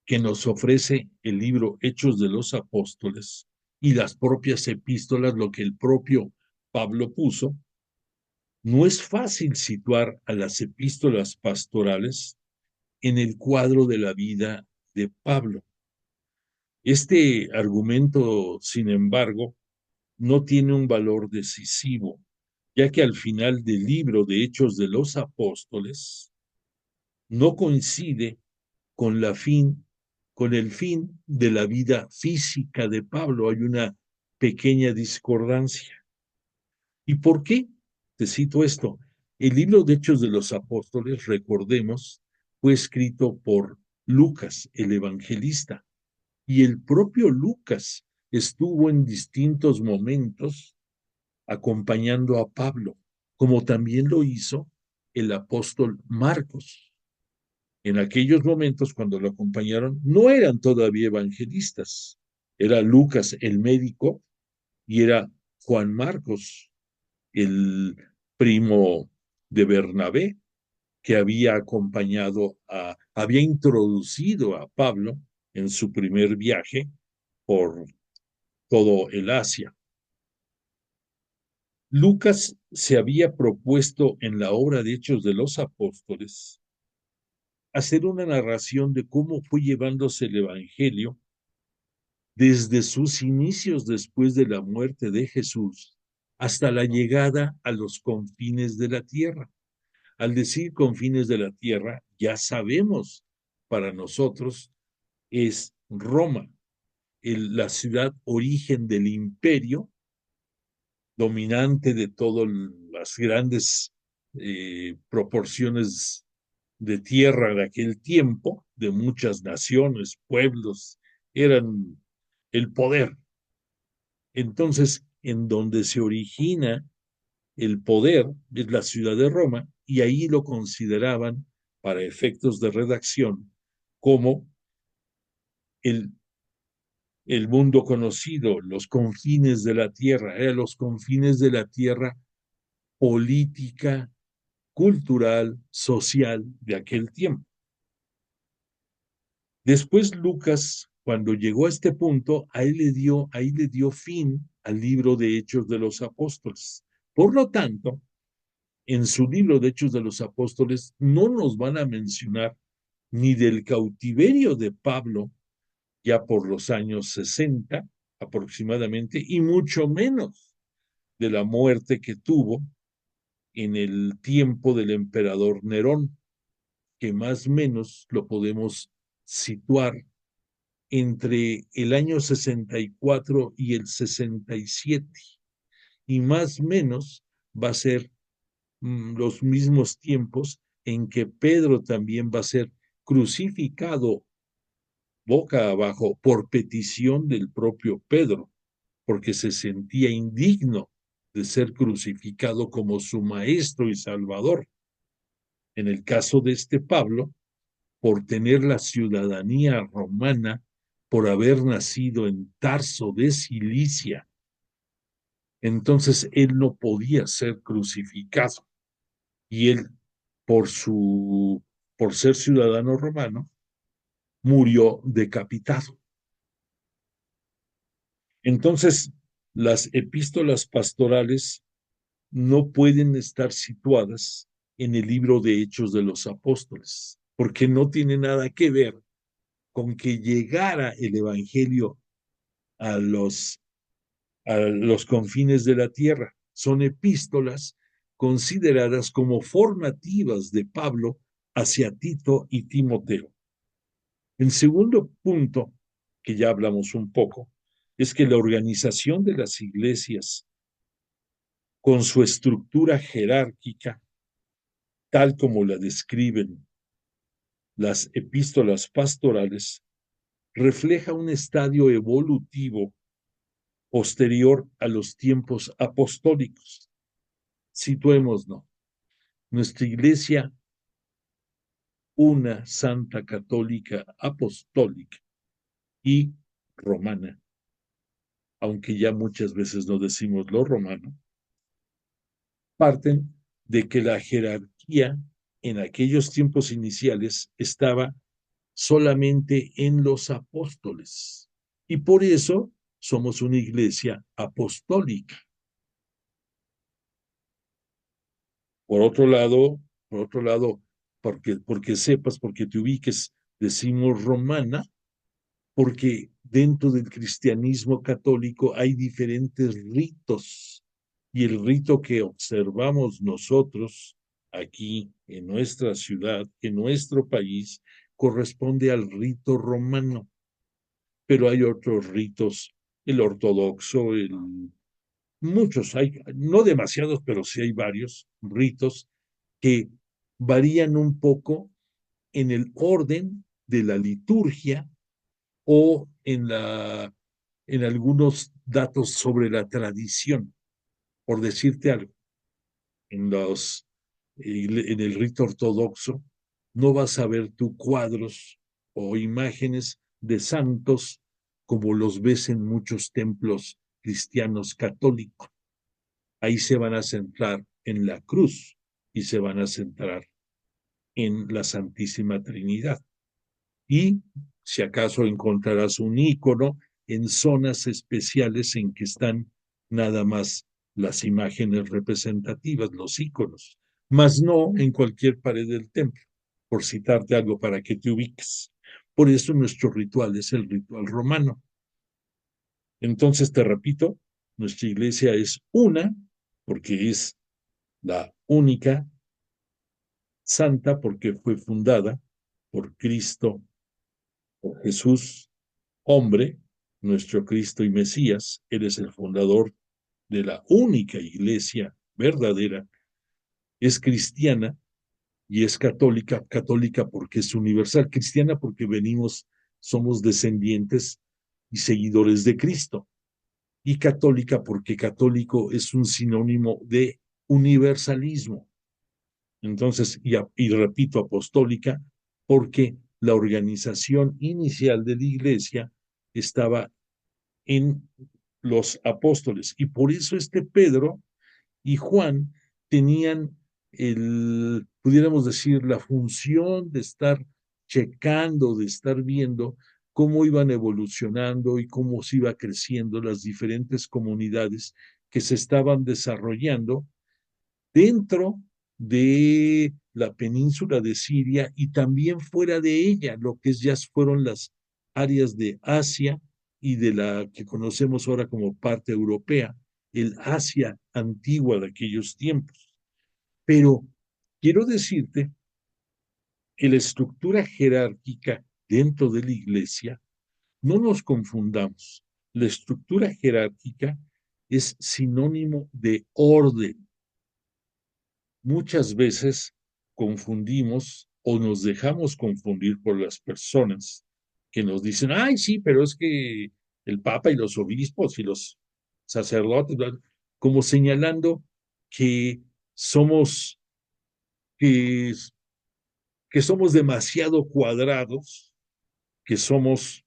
que nos ofrece el libro Hechos de los Apóstoles y las propias epístolas, lo que el propio Pablo puso, no es fácil situar a las epístolas pastorales en el cuadro de la vida de Pablo. Este argumento, sin embargo, no tiene un valor decisivo, ya que al final del libro de Hechos de los Apóstoles, no coincide con con el fin de la vida física de Pablo. Hay una pequeña discordancia. ¿Y por qué? Te cito esto. El libro de Hechos de los Apóstoles, recordemos, fue escrito por Lucas, el evangelista, y el propio Lucas estuvo en distintos momentos acompañando a Pablo, como también lo hizo el apóstol Marcos. En aquellos momentos, cuando lo acompañaron, no eran todavía evangelistas. Era Lucas el médico y era Juan Marcos, el primo de Bernabé, que había había introducido a Pablo en su primer viaje por todo el Asia. Lucas se había propuesto en la obra de Hechos de los Apóstoles hacer una narración de cómo fue llevándose el Evangelio desde sus inicios después de la muerte de Jesús hasta la llegada a los confines de la tierra. Al decir confines de la tierra, ya sabemos para nosotros es Roma, la ciudad origen del imperio, dominante de todas las grandes proporciones de tierra de aquel tiempo, de muchas naciones, pueblos, eran el poder. Entonces, en donde se origina el poder es la ciudad de Roma, y ahí lo consideraban, para efectos de redacción, como el, el mundo conocido, los confines de la tierra, eran los confines de la tierra política, cultural, social de aquel tiempo. Después Lucas, cuando llegó a este punto, ahí le dio fin al libro de Hechos de los Apóstoles. Por lo tanto, en su libro de Hechos de los Apóstoles no nos van a mencionar ni del cautiverio de Pablo, ya por los años 60 aproximadamente, y mucho menos de la muerte que tuvo en el tiempo del emperador Nerón, que más o menos lo podemos situar entre el año 64 y el 67, y más o menos va a ser los mismos tiempos en que Pedro también va a ser crucificado boca abajo por petición del propio Pedro, porque se sentía indigno de ser crucificado como su maestro y salvador. En el caso de este Pablo, por tener la ciudadanía romana, por haber nacido en Tarso de Cilicia, entonces él no podía ser crucificado, y él, por su por ser ciudadano romano, murió decapitado. Entonces, las epístolas pastorales no pueden estar situadas en el libro de Hechos de los Apóstoles, porque no tiene nada que ver con que llegara el Evangelio a a los confines de la tierra. Son epístolas consideradas como formativas de Pablo hacia Tito y Timoteo. El segundo punto, que ya hablamos un poco, es que la organización de las iglesias, con su estructura jerárquica, tal como la describen las epístolas pastorales, refleja un estadio evolutivo posterior a los tiempos apostólicos. Situémonos, nuestra iglesia, una santa católica apostólica y romana, aunque ya muchas veces no decimos lo romano, parten de que la jerarquía en aquellos tiempos iniciales estaba solamente en los apóstoles. Y por eso somos una iglesia apostólica. Por otro lado, porque sepas, porque te ubiques, decimos romana, porque dentro del cristianismo católico hay diferentes ritos, y el rito que observamos nosotros aquí en nuestra ciudad, en nuestro país, corresponde al rito romano, pero hay otros ritos, el ortodoxo, muchos, hay, no demasiados, pero sí hay varios ritos que varían un poco en el orden de la liturgia o en algunos datos sobre la tradición. Por decirte algo, en, los, en el rito ortodoxo no vas a ver tú cuadros o imágenes de santos como los ves en muchos templos cristianos católicos. Ahí se van a centrar en la cruz y se van a centrar en la Santísima Trinidad. Y si acaso encontrarás un ícono en zonas especiales en que están nada más las imágenes representativas, los íconos, mas no en cualquier pared del templo, por citarte algo para que te ubiques. Por eso nuestro ritual es el ritual romano. Entonces, te repito, nuestra iglesia es una, porque es la única, santa, porque fue fundada por Cristo, por Jesús, hombre, nuestro Cristo y Mesías. Él es el fundador de la única iglesia verdadera. Es cristiana y es católica, católica porque es universal, cristiana porque venimos, somos descendientes y seguidores de Cristo, y católica porque católico es un sinónimo de universalismo. Entonces, y repito, apostólica, porque la organización inicial de la iglesia estaba en los apóstoles. Y por eso Pedro y Juan tenían pudiéramos decir, la función de estar checando, de estar viendo cómo iban evolucionando y cómo se iba creciendo las diferentes comunidades que se estaban desarrollando dentro de la península de Siria y también fuera de ella, lo que ya fueron las áreas de Asia y de la que conocemos ahora como parte europea, el Asia antigua de aquellos tiempos. Pero quiero decirte que la estructura jerárquica dentro de la iglesia, no nos confundamos, la estructura jerárquica es sinónimo de orden. Muchas veces confundimos o nos dejamos confundir por las personas que nos dicen, ay, sí, pero es que el Papa y los obispos y los sacerdotes, como señalando que somos, que, que somos demasiado cuadrados, que somos,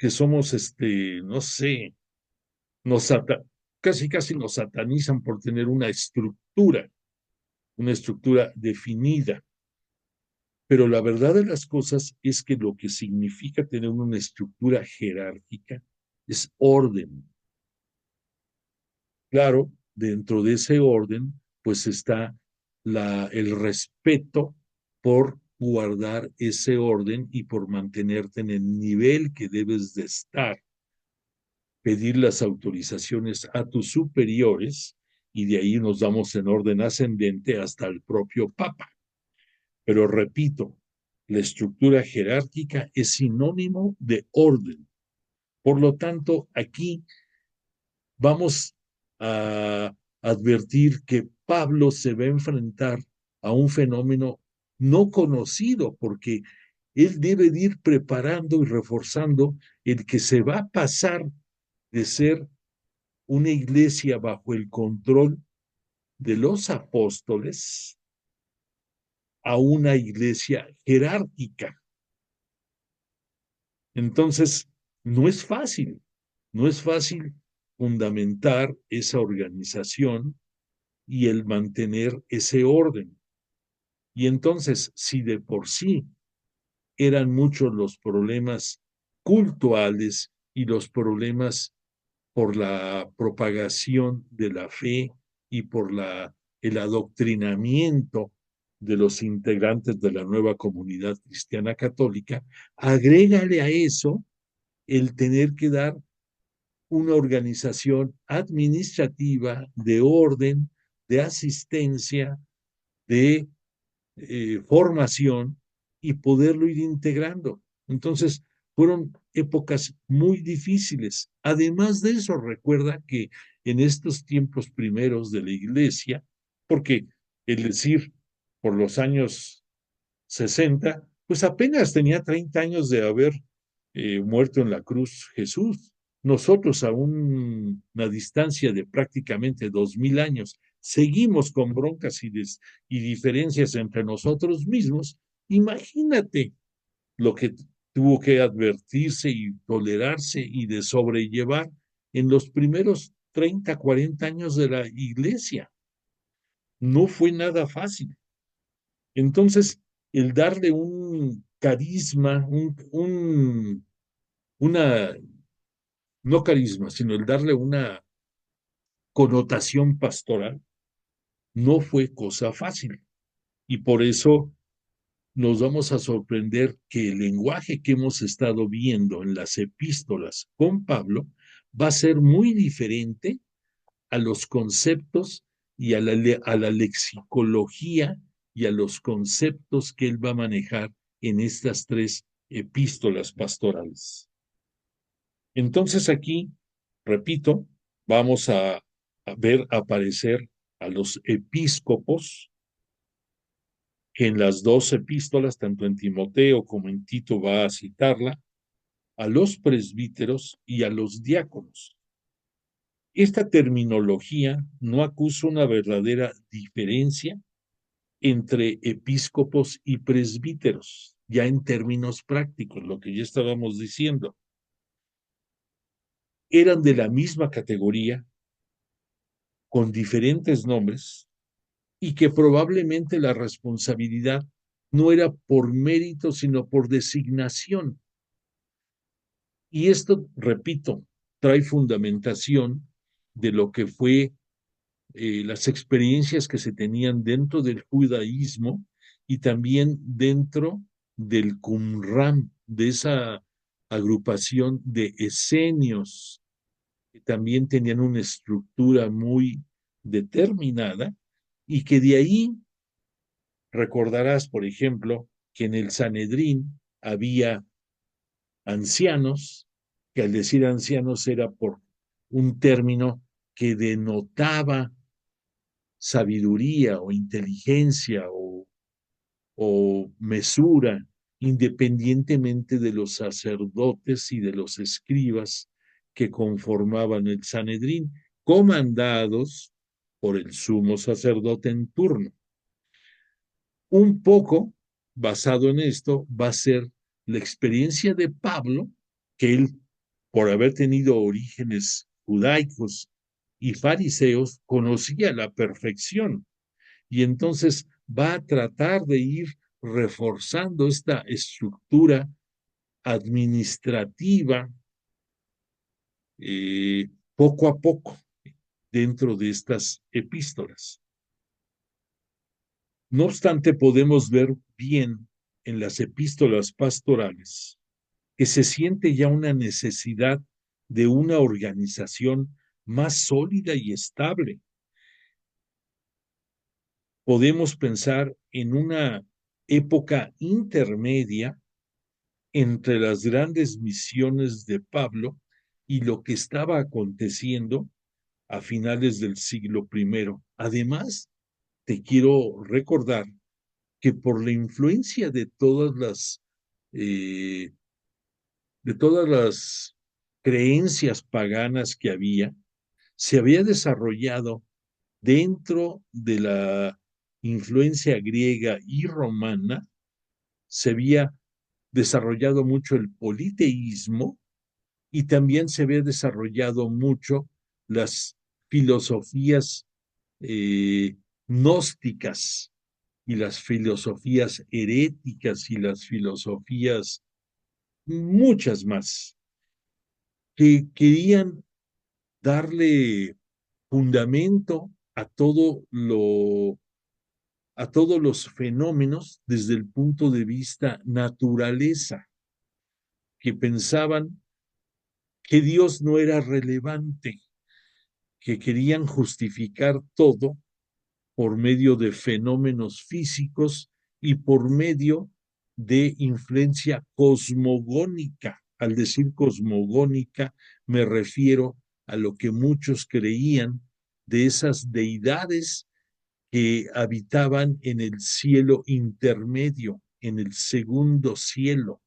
no sé, nos casi casi nos satanizan por tener una estructura definida. Pero la verdad de las cosas es que lo que significa tener una estructura jerárquica es orden. Claro, dentro de ese orden, pues está el respeto por guardar ese orden y por mantenerte en el nivel que debes de estar, pedir las autorizaciones a tus superiores y de ahí nos vamos en orden ascendente hasta el propio Papa. Pero repito, la estructura jerárquica es sinónimo de orden. Por lo tanto, aquí vamos a advertir que Pablo se va a enfrentar a un fenómeno no conocido, porque él debe de ir preparando y reforzando el que se va a pasar de ser una iglesia bajo el control de los apóstoles a una iglesia jerárquica. Entonces, no es fácil, no es fácil fundamentar esa organización y el mantener ese orden. Y entonces, si de por sí eran muchos los problemas cultuales y los problemas por la propagación de la fe y por el adoctrinamiento de los integrantes de la nueva comunidad cristiana católica, agrégale a eso el tener que dar una organización administrativa de orden, de asistencia, de formación y poderlo ir integrando. Entonces, fueron épocas muy difíciles. Además de eso, recuerda que en estos tiempos primeros de la iglesia, porque el decir por los años 60, pues apenas tenía 30 años de haber muerto en la cruz Jesús. Nosotros a una distancia de prácticamente 2000 años seguimos con broncas y diferencias entre nosotros mismos. Imagínate lo que tuvo que advertirse y tolerarse y de sobrellevar en los primeros 30, 40 años de la iglesia. No fue nada fácil. Entonces, el darle un carisma, una, no carisma, sino el darle una connotación pastoral, no fue cosa fácil. Y por eso nos vamos a sorprender que el lenguaje que hemos estado viendo en las epístolas con Pablo va a ser muy diferente a los conceptos y a la lexicología y a los conceptos que él va a manejar en estas tres epístolas pastorales. Entonces aquí, repito, vamos a ver aparecer a los episcopos, que en las dos epístolas, tanto en Timoteo como en Tito va a citarla, a los presbíteros y a los diáconos. Esta terminología no acusa una verdadera diferencia entre episcopos y presbíteros, ya en términos prácticos, lo que ya estábamos diciendo. Eran de la misma categoría, con diferentes nombres, y que probablemente la responsabilidad no era por mérito, sino por designación. Y esto, repito, trae fundamentación de lo que fue las experiencias que se tenían dentro del judaísmo y también dentro del Qumran, de esa agrupación de esenios, que también tenían una estructura muy determinada y que de ahí recordarás, por ejemplo, que en el Sanedrín había ancianos, que al decir ancianos era por un término que denotaba sabiduría o inteligencia o mesura, independientemente de los sacerdotes y de los escribas que conformaban el Sanedrín, comandados por el sumo sacerdote en turno. Un poco basado en esto va a ser la experiencia de Pablo, que él, por haber tenido orígenes judaicos y fariseos, conocía a la perfección. Y entonces va a tratar de ir reforzando esta estructura administrativa poco a poco dentro de estas epístolas. No obstante, podemos ver bien en las epístolas pastorales que se siente ya una necesidad de una organización más sólida y estable. Podemos pensar en una época intermedia entre las grandes misiones de Pablo y lo que estaba aconteciendo a finales del siglo I. Además, te quiero recordar que por la influencia eh, de todas las creencias paganas que había, se había desarrollado dentro de la influencia griega y romana, se había desarrollado mucho el politeísmo y también se había desarrollado mucho las filosofías gnósticas y las filosofías heréticas y las filosofías muchas más, que querían darle fundamento a todos los fenómenos desde el punto de vista naturaleza, que pensaban que Dios no era relevante, que querían justificar todo por medio de fenómenos físicos y por medio de influencia cosmogónica. Al decir cosmogónica, me refiero a lo que muchos creían de esas deidades que habitaban en el cielo intermedio, en el segundo cielo,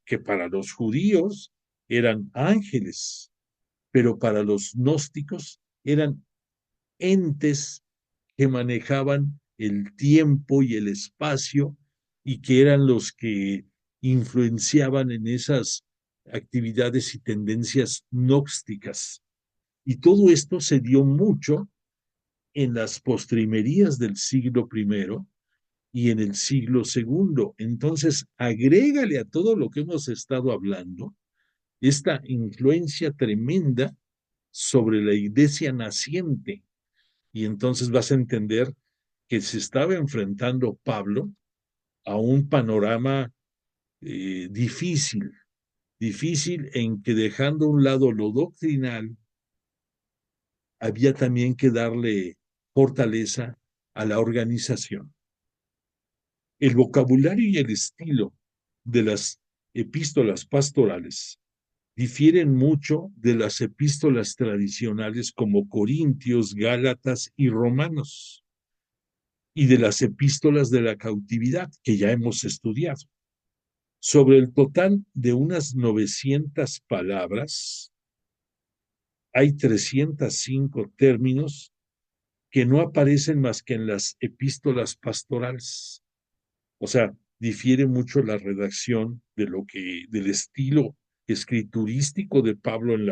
que para los judíos eran ángeles, pero para los gnósticos eran entes que manejaban el tiempo y el espacio y que eran los que influenciaban en esas actividades y tendencias gnósticas. Y todo esto se dio mucho en las postrimerías del siglo primero y en el siglo segundo. Entonces, agrégale a todo lo que hemos estado hablando esta influencia tremenda sobre la iglesia naciente. Y entonces vas a entender que se estaba enfrentando Pablo a un panorama difícil, difícil en que dejando a un lado lo doctrinal, había también que darle fortaleza a la organización. El vocabulario y el estilo de las epístolas pastorales difieren mucho de las epístolas tradicionales como Corintios, Gálatas y Romanos, y de las epístolas de la cautividad que ya hemos estudiado. Sobre el total de unas 900 palabras, hay 305 términos que no aparecen más que en las epístolas pastorales. O sea, difiere mucho la redacción de lo que, del estilo escriturístico de Pablo en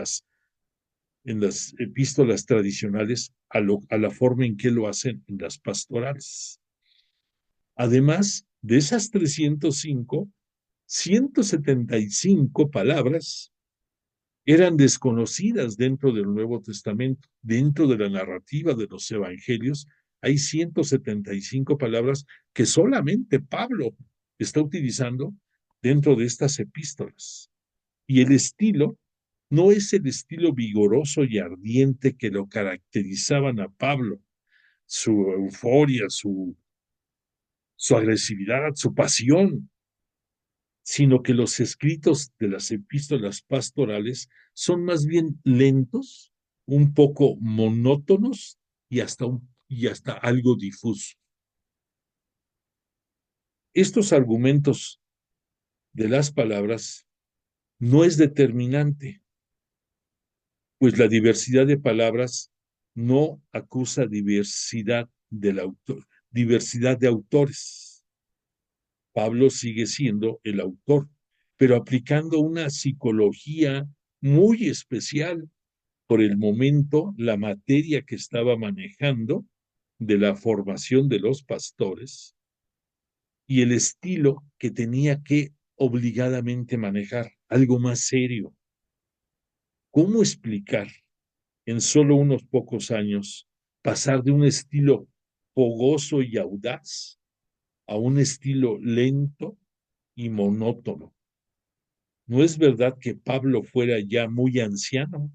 las epístolas tradicionales a la forma en que lo hacen en las pastorales. Además de esas 305, 175 palabras eran desconocidas dentro del Nuevo Testamento. Dentro de la narrativa de los evangelios hay 175 palabras que solamente Pablo está utilizando dentro de estas epístolas. Y el estilo no es el estilo vigoroso y ardiente que lo caracterizaban a Pablo, su euforia, su agresividad, su pasión, sino que los escritos de las epístolas pastorales son más bien lentos, un poco monótonos y hasta algo difusos. Estos argumentos de las palabras no es determinante, pues la diversidad de palabras no acusa diversidad del autor, diversidad de autores. Pablo sigue siendo el autor, pero aplicando una psicología muy especial por el momento, la materia que estaba manejando de la formación de los pastores y el estilo que tenía que obligadamente manejar, algo más serio. ¿Cómo explicar en solo unos pocos años pasar de un estilo fogoso y audaz a un estilo lento y monótono? ¿No es verdad que Pablo fuera ya muy anciano?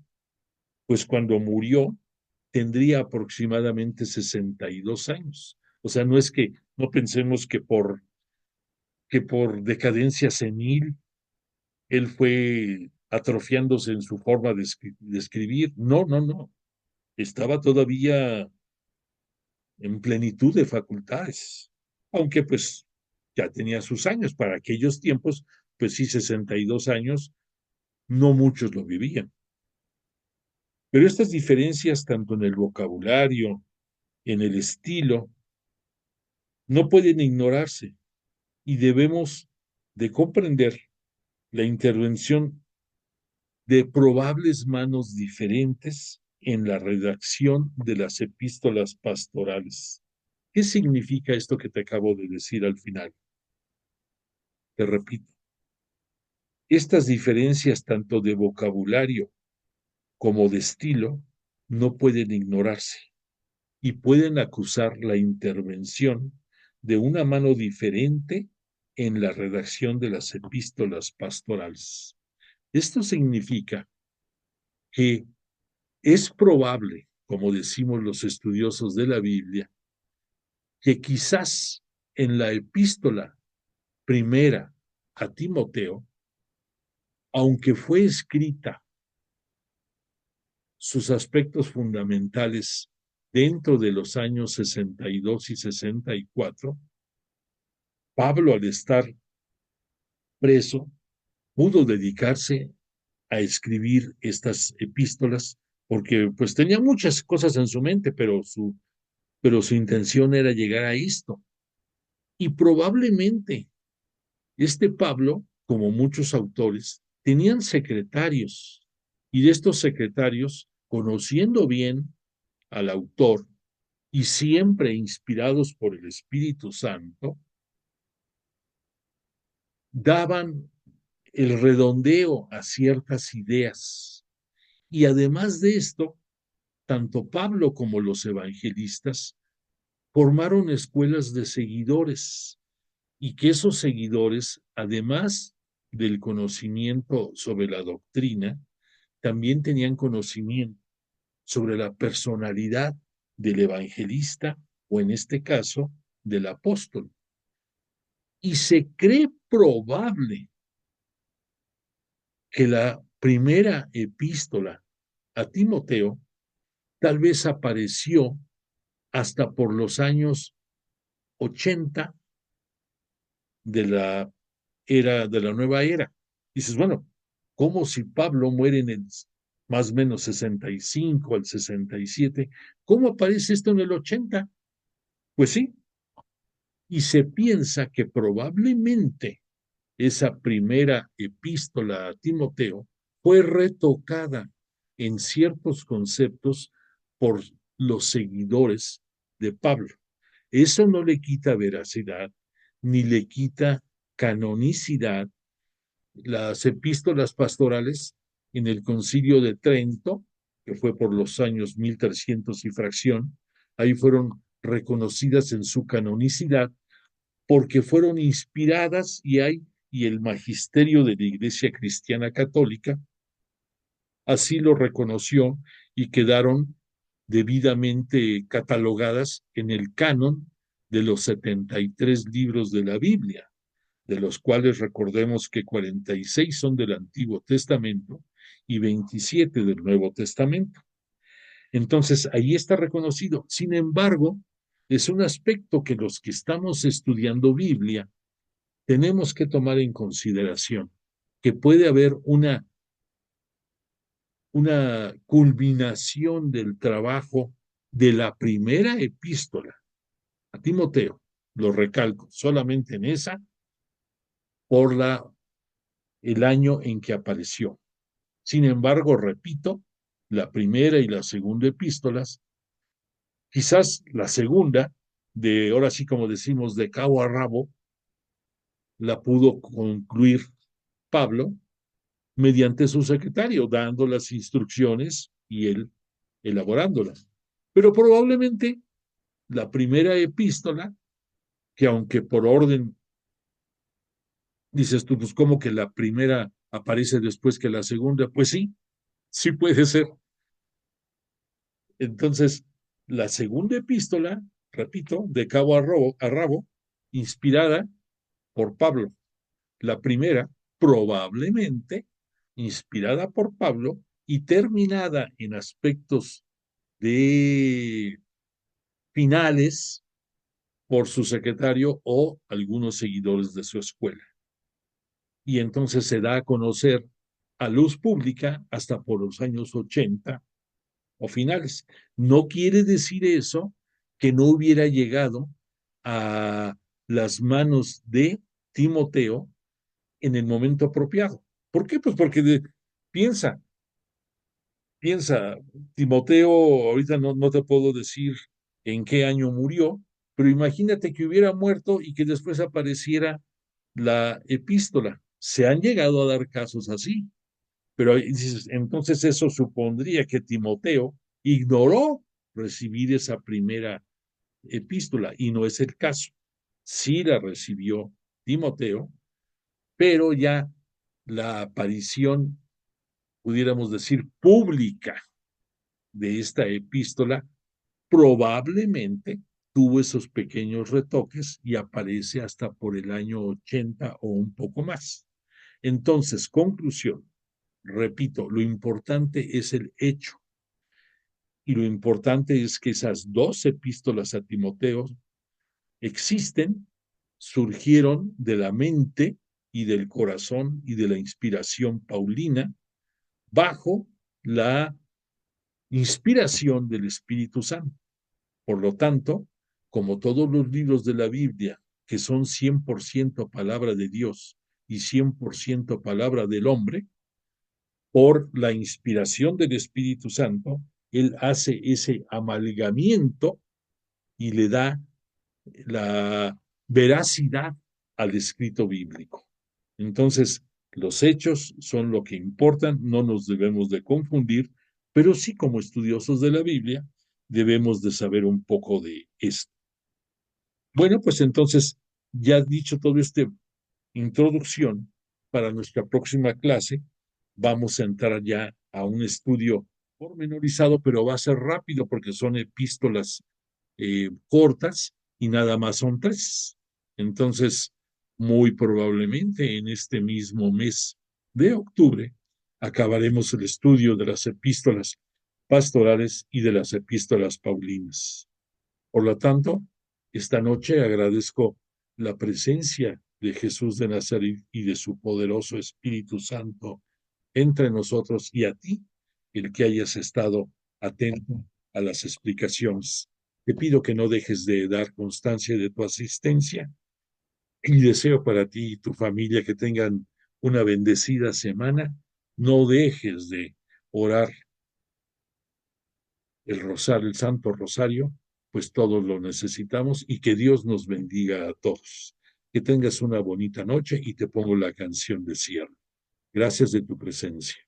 Pues cuando murió tendría aproximadamente 62 años. O sea, no es que no pensemos que por decadencia senil él fue atrofiándose en su forma de escribir. No, no, no. Estaba todavía en plenitud de facultades, aunque pues ya tenía sus años. Para aquellos tiempos, pues sí, 62 años, no muchos lo vivían. Pero estas diferencias, tanto en el vocabulario, en el estilo, no pueden ignorarse y debemos de comprender la intervención de probables manos diferentes en la redacción de las epístolas pastorales. ¿Qué significa esto que te acabo de decir al final? Te repito, estas diferencias tanto de vocabulario como de estilo no pueden ignorarse y pueden acusar la intervención de una mano diferente en la redacción de las epístolas pastorales. Esto significa que es probable, como decimos los estudiosos de la Biblia, que quizás en la epístola primera a Timoteo, aunque fue escrita sus aspectos fundamentales dentro de los años 62 y 64, Pablo, al estar preso, pudo dedicarse a escribir estas epístolas porque pues tenía muchas cosas en su mente, pero su intención era llegar a esto. Y probablemente este Pablo, como muchos autores, tenían secretarios, y de estos secretarios, conociendo bien al autor y siempre inspirados por el Espíritu Santo, daban el redondeo a ciertas ideas. Y además de esto, tanto Pablo como los evangelistas formaron escuelas de seguidores, y que esos seguidores, además del conocimiento sobre la doctrina, también tenían conocimiento sobre la personalidad del evangelista o, en este caso, del apóstol. Y se cree probable que la primera epístola a Timoteo tal vez apareció hasta por los años 80 de la de la nueva era. Dices, bueno, ¿cómo si Pablo muere en el más o menos 65 al 67? ¿Cómo aparece esto en el 80? Pues sí, y se piensa que probablemente esa primera epístola a Timoteo fue retocada en ciertos conceptos por los seguidores de Pablo. Eso no le quita veracidad ni le quita canonicidad. Las epístolas pastorales en el Concilio de Trento, que fue por los años 1300 y fracción, ahí fueron reconocidas en su canonicidad porque fueron inspiradas, y el magisterio de la Iglesia Cristiana Católica así lo reconoció, y quedaron debidamente catalogadas en el canon de los 73 libros de la Biblia, de los cuales recordemos que 46 son del Antiguo Testamento y 27 del Nuevo Testamento. Entonces, ahí está reconocido. Sin embargo, es un aspecto que los que estamos estudiando Biblia tenemos que tomar en consideración, que puede haber una culminación del trabajo de la primera epístola a Timoteo, lo recalco, solamente en esa, por el año en que apareció. Sin embargo, repito, la primera y la segunda epístolas, quizás la segunda, de ahora sí como decimos, de cabo a rabo, la pudo concluir Pablo mediante su secretario, dando las instrucciones y él elaborándolas. Pero probablemente la primera epístola, que aunque por orden, dices tú, pues como que la primera aparece después que la segunda, pues sí, sí puede ser. Entonces, la segunda epístola, repito, de cabo a rabo, inspirada por Pablo. La primera, probablemente, inspirada por Pablo y terminada en aspectos de finales por su secretario o algunos seguidores de su escuela. Y entonces se da a conocer a luz pública hasta por los años 80 o finales. No quiere decir eso que no hubiera llegado a las manos de Timoteo en el momento apropiado. ¿Por qué? Pues porque piensa, piensa, Timoteo, ahorita no te puedo decir en qué año murió, pero imagínate que hubiera muerto y que después apareciera la epístola. Se han llegado a dar casos así, pero entonces eso supondría que Timoteo ignoró recibir esa primera epístola, y no es el caso. Sí la recibió Timoteo, pero ya la aparición, pudiéramos decir, pública de esta epístola probablemente tuvo esos pequeños retoques y aparece hasta por el año 80 o un poco más. Entonces, conclusión, repito, lo importante es el hecho y lo importante es que esas dos epístolas a Timoteo existen, surgieron de la mente y del corazón y de la inspiración paulina bajo la inspiración del Espíritu Santo. Por lo tanto, como todos los libros de la Biblia, que son 100% palabra de Dios y 100% palabra del hombre, por la inspiración del Espíritu Santo, Él hace ese amalgamiento y le da la veracidad al escrito bíblico. Entonces, los hechos son lo que importan, no nos debemos de confundir, pero sí como estudiosos de la Biblia debemos de saber un poco de esto. Bueno, pues entonces, ya dicho todo esta introducción, para nuestra próxima clase vamos a entrar ya a un estudio pormenorizado, pero va a ser rápido porque son epístolas cortas y nada más son 3. Entonces, muy probablemente en este mismo mes de octubre acabaremos el estudio de las epístolas pastorales y de las epístolas paulinas. Por lo tanto, esta noche agradezco la presencia de Jesús de Nazaret y de su poderoso Espíritu Santo entre nosotros y a ti, el que hayas estado atento a las explicaciones. Te pido que no dejes de dar constancia de tu asistencia y deseo para ti y tu familia que tengan una bendecida semana. No dejes de orar el rosario, el Santo Rosario, pues todos lo necesitamos y que Dios nos bendiga a todos. Que tengas una bonita noche y te pongo la canción de cierre. Gracias de tu presencia.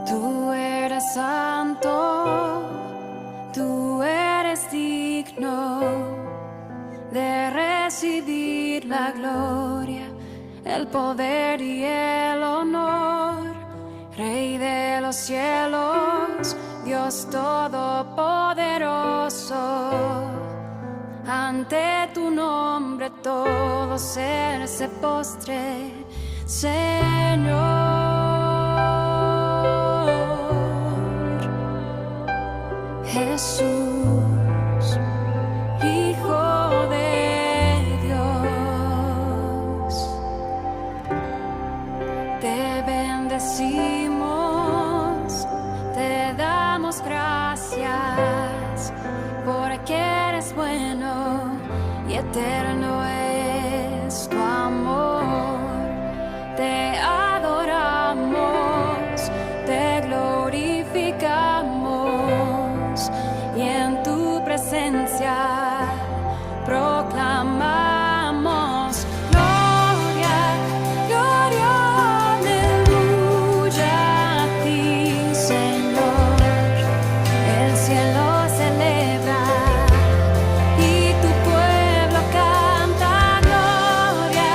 Tú eres santo, tú eres digno de recibir la gloria, el poder y el honor, Rey de los cielos, Dios todopoderoso. Ante tu nombre todo ser se postre, Señor. Jesús, Hijo de Dios, te bendecimos, te damos gracias, porque eres bueno y eterno es tu amor. Te adoramos, te glorificamos y en tu presencia proclamamos gloria, gloria, aleluya a ti, Señor. El cielo celebra y tu pueblo canta gloria,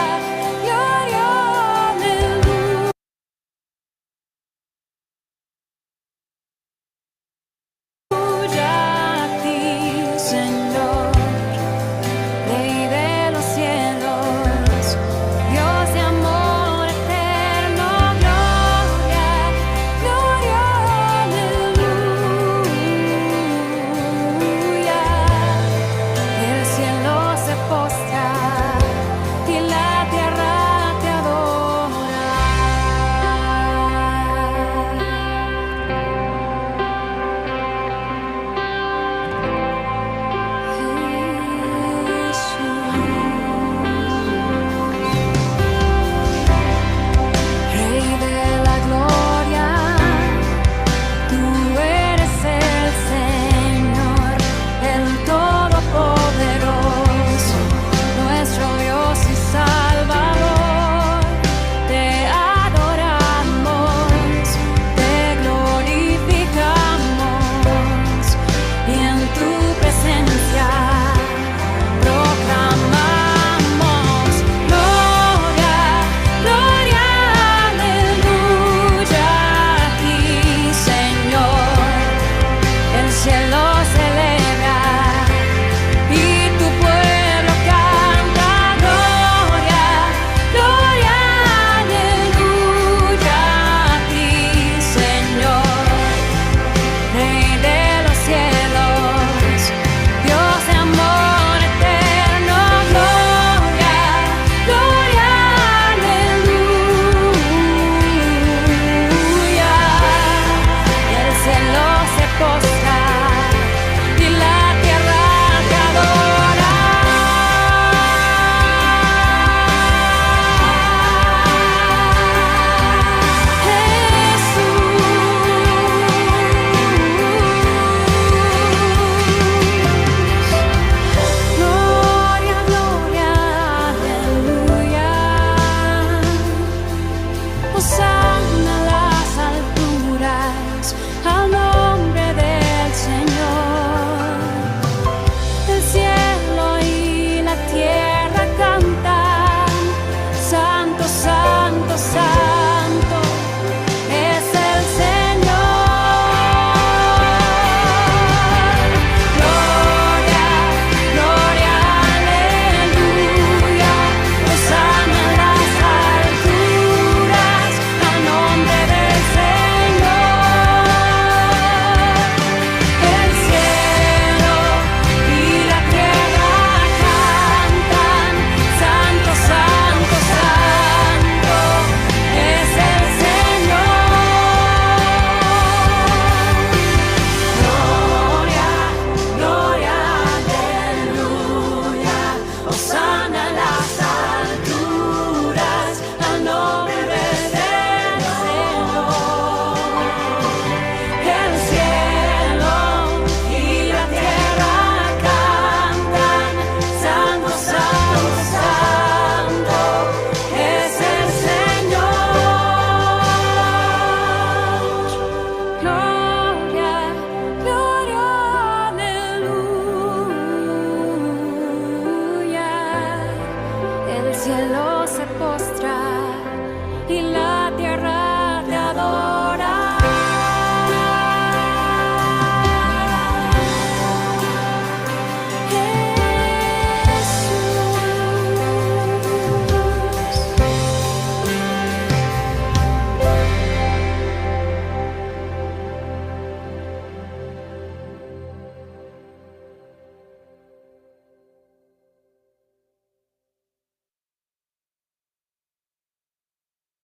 cielo se postra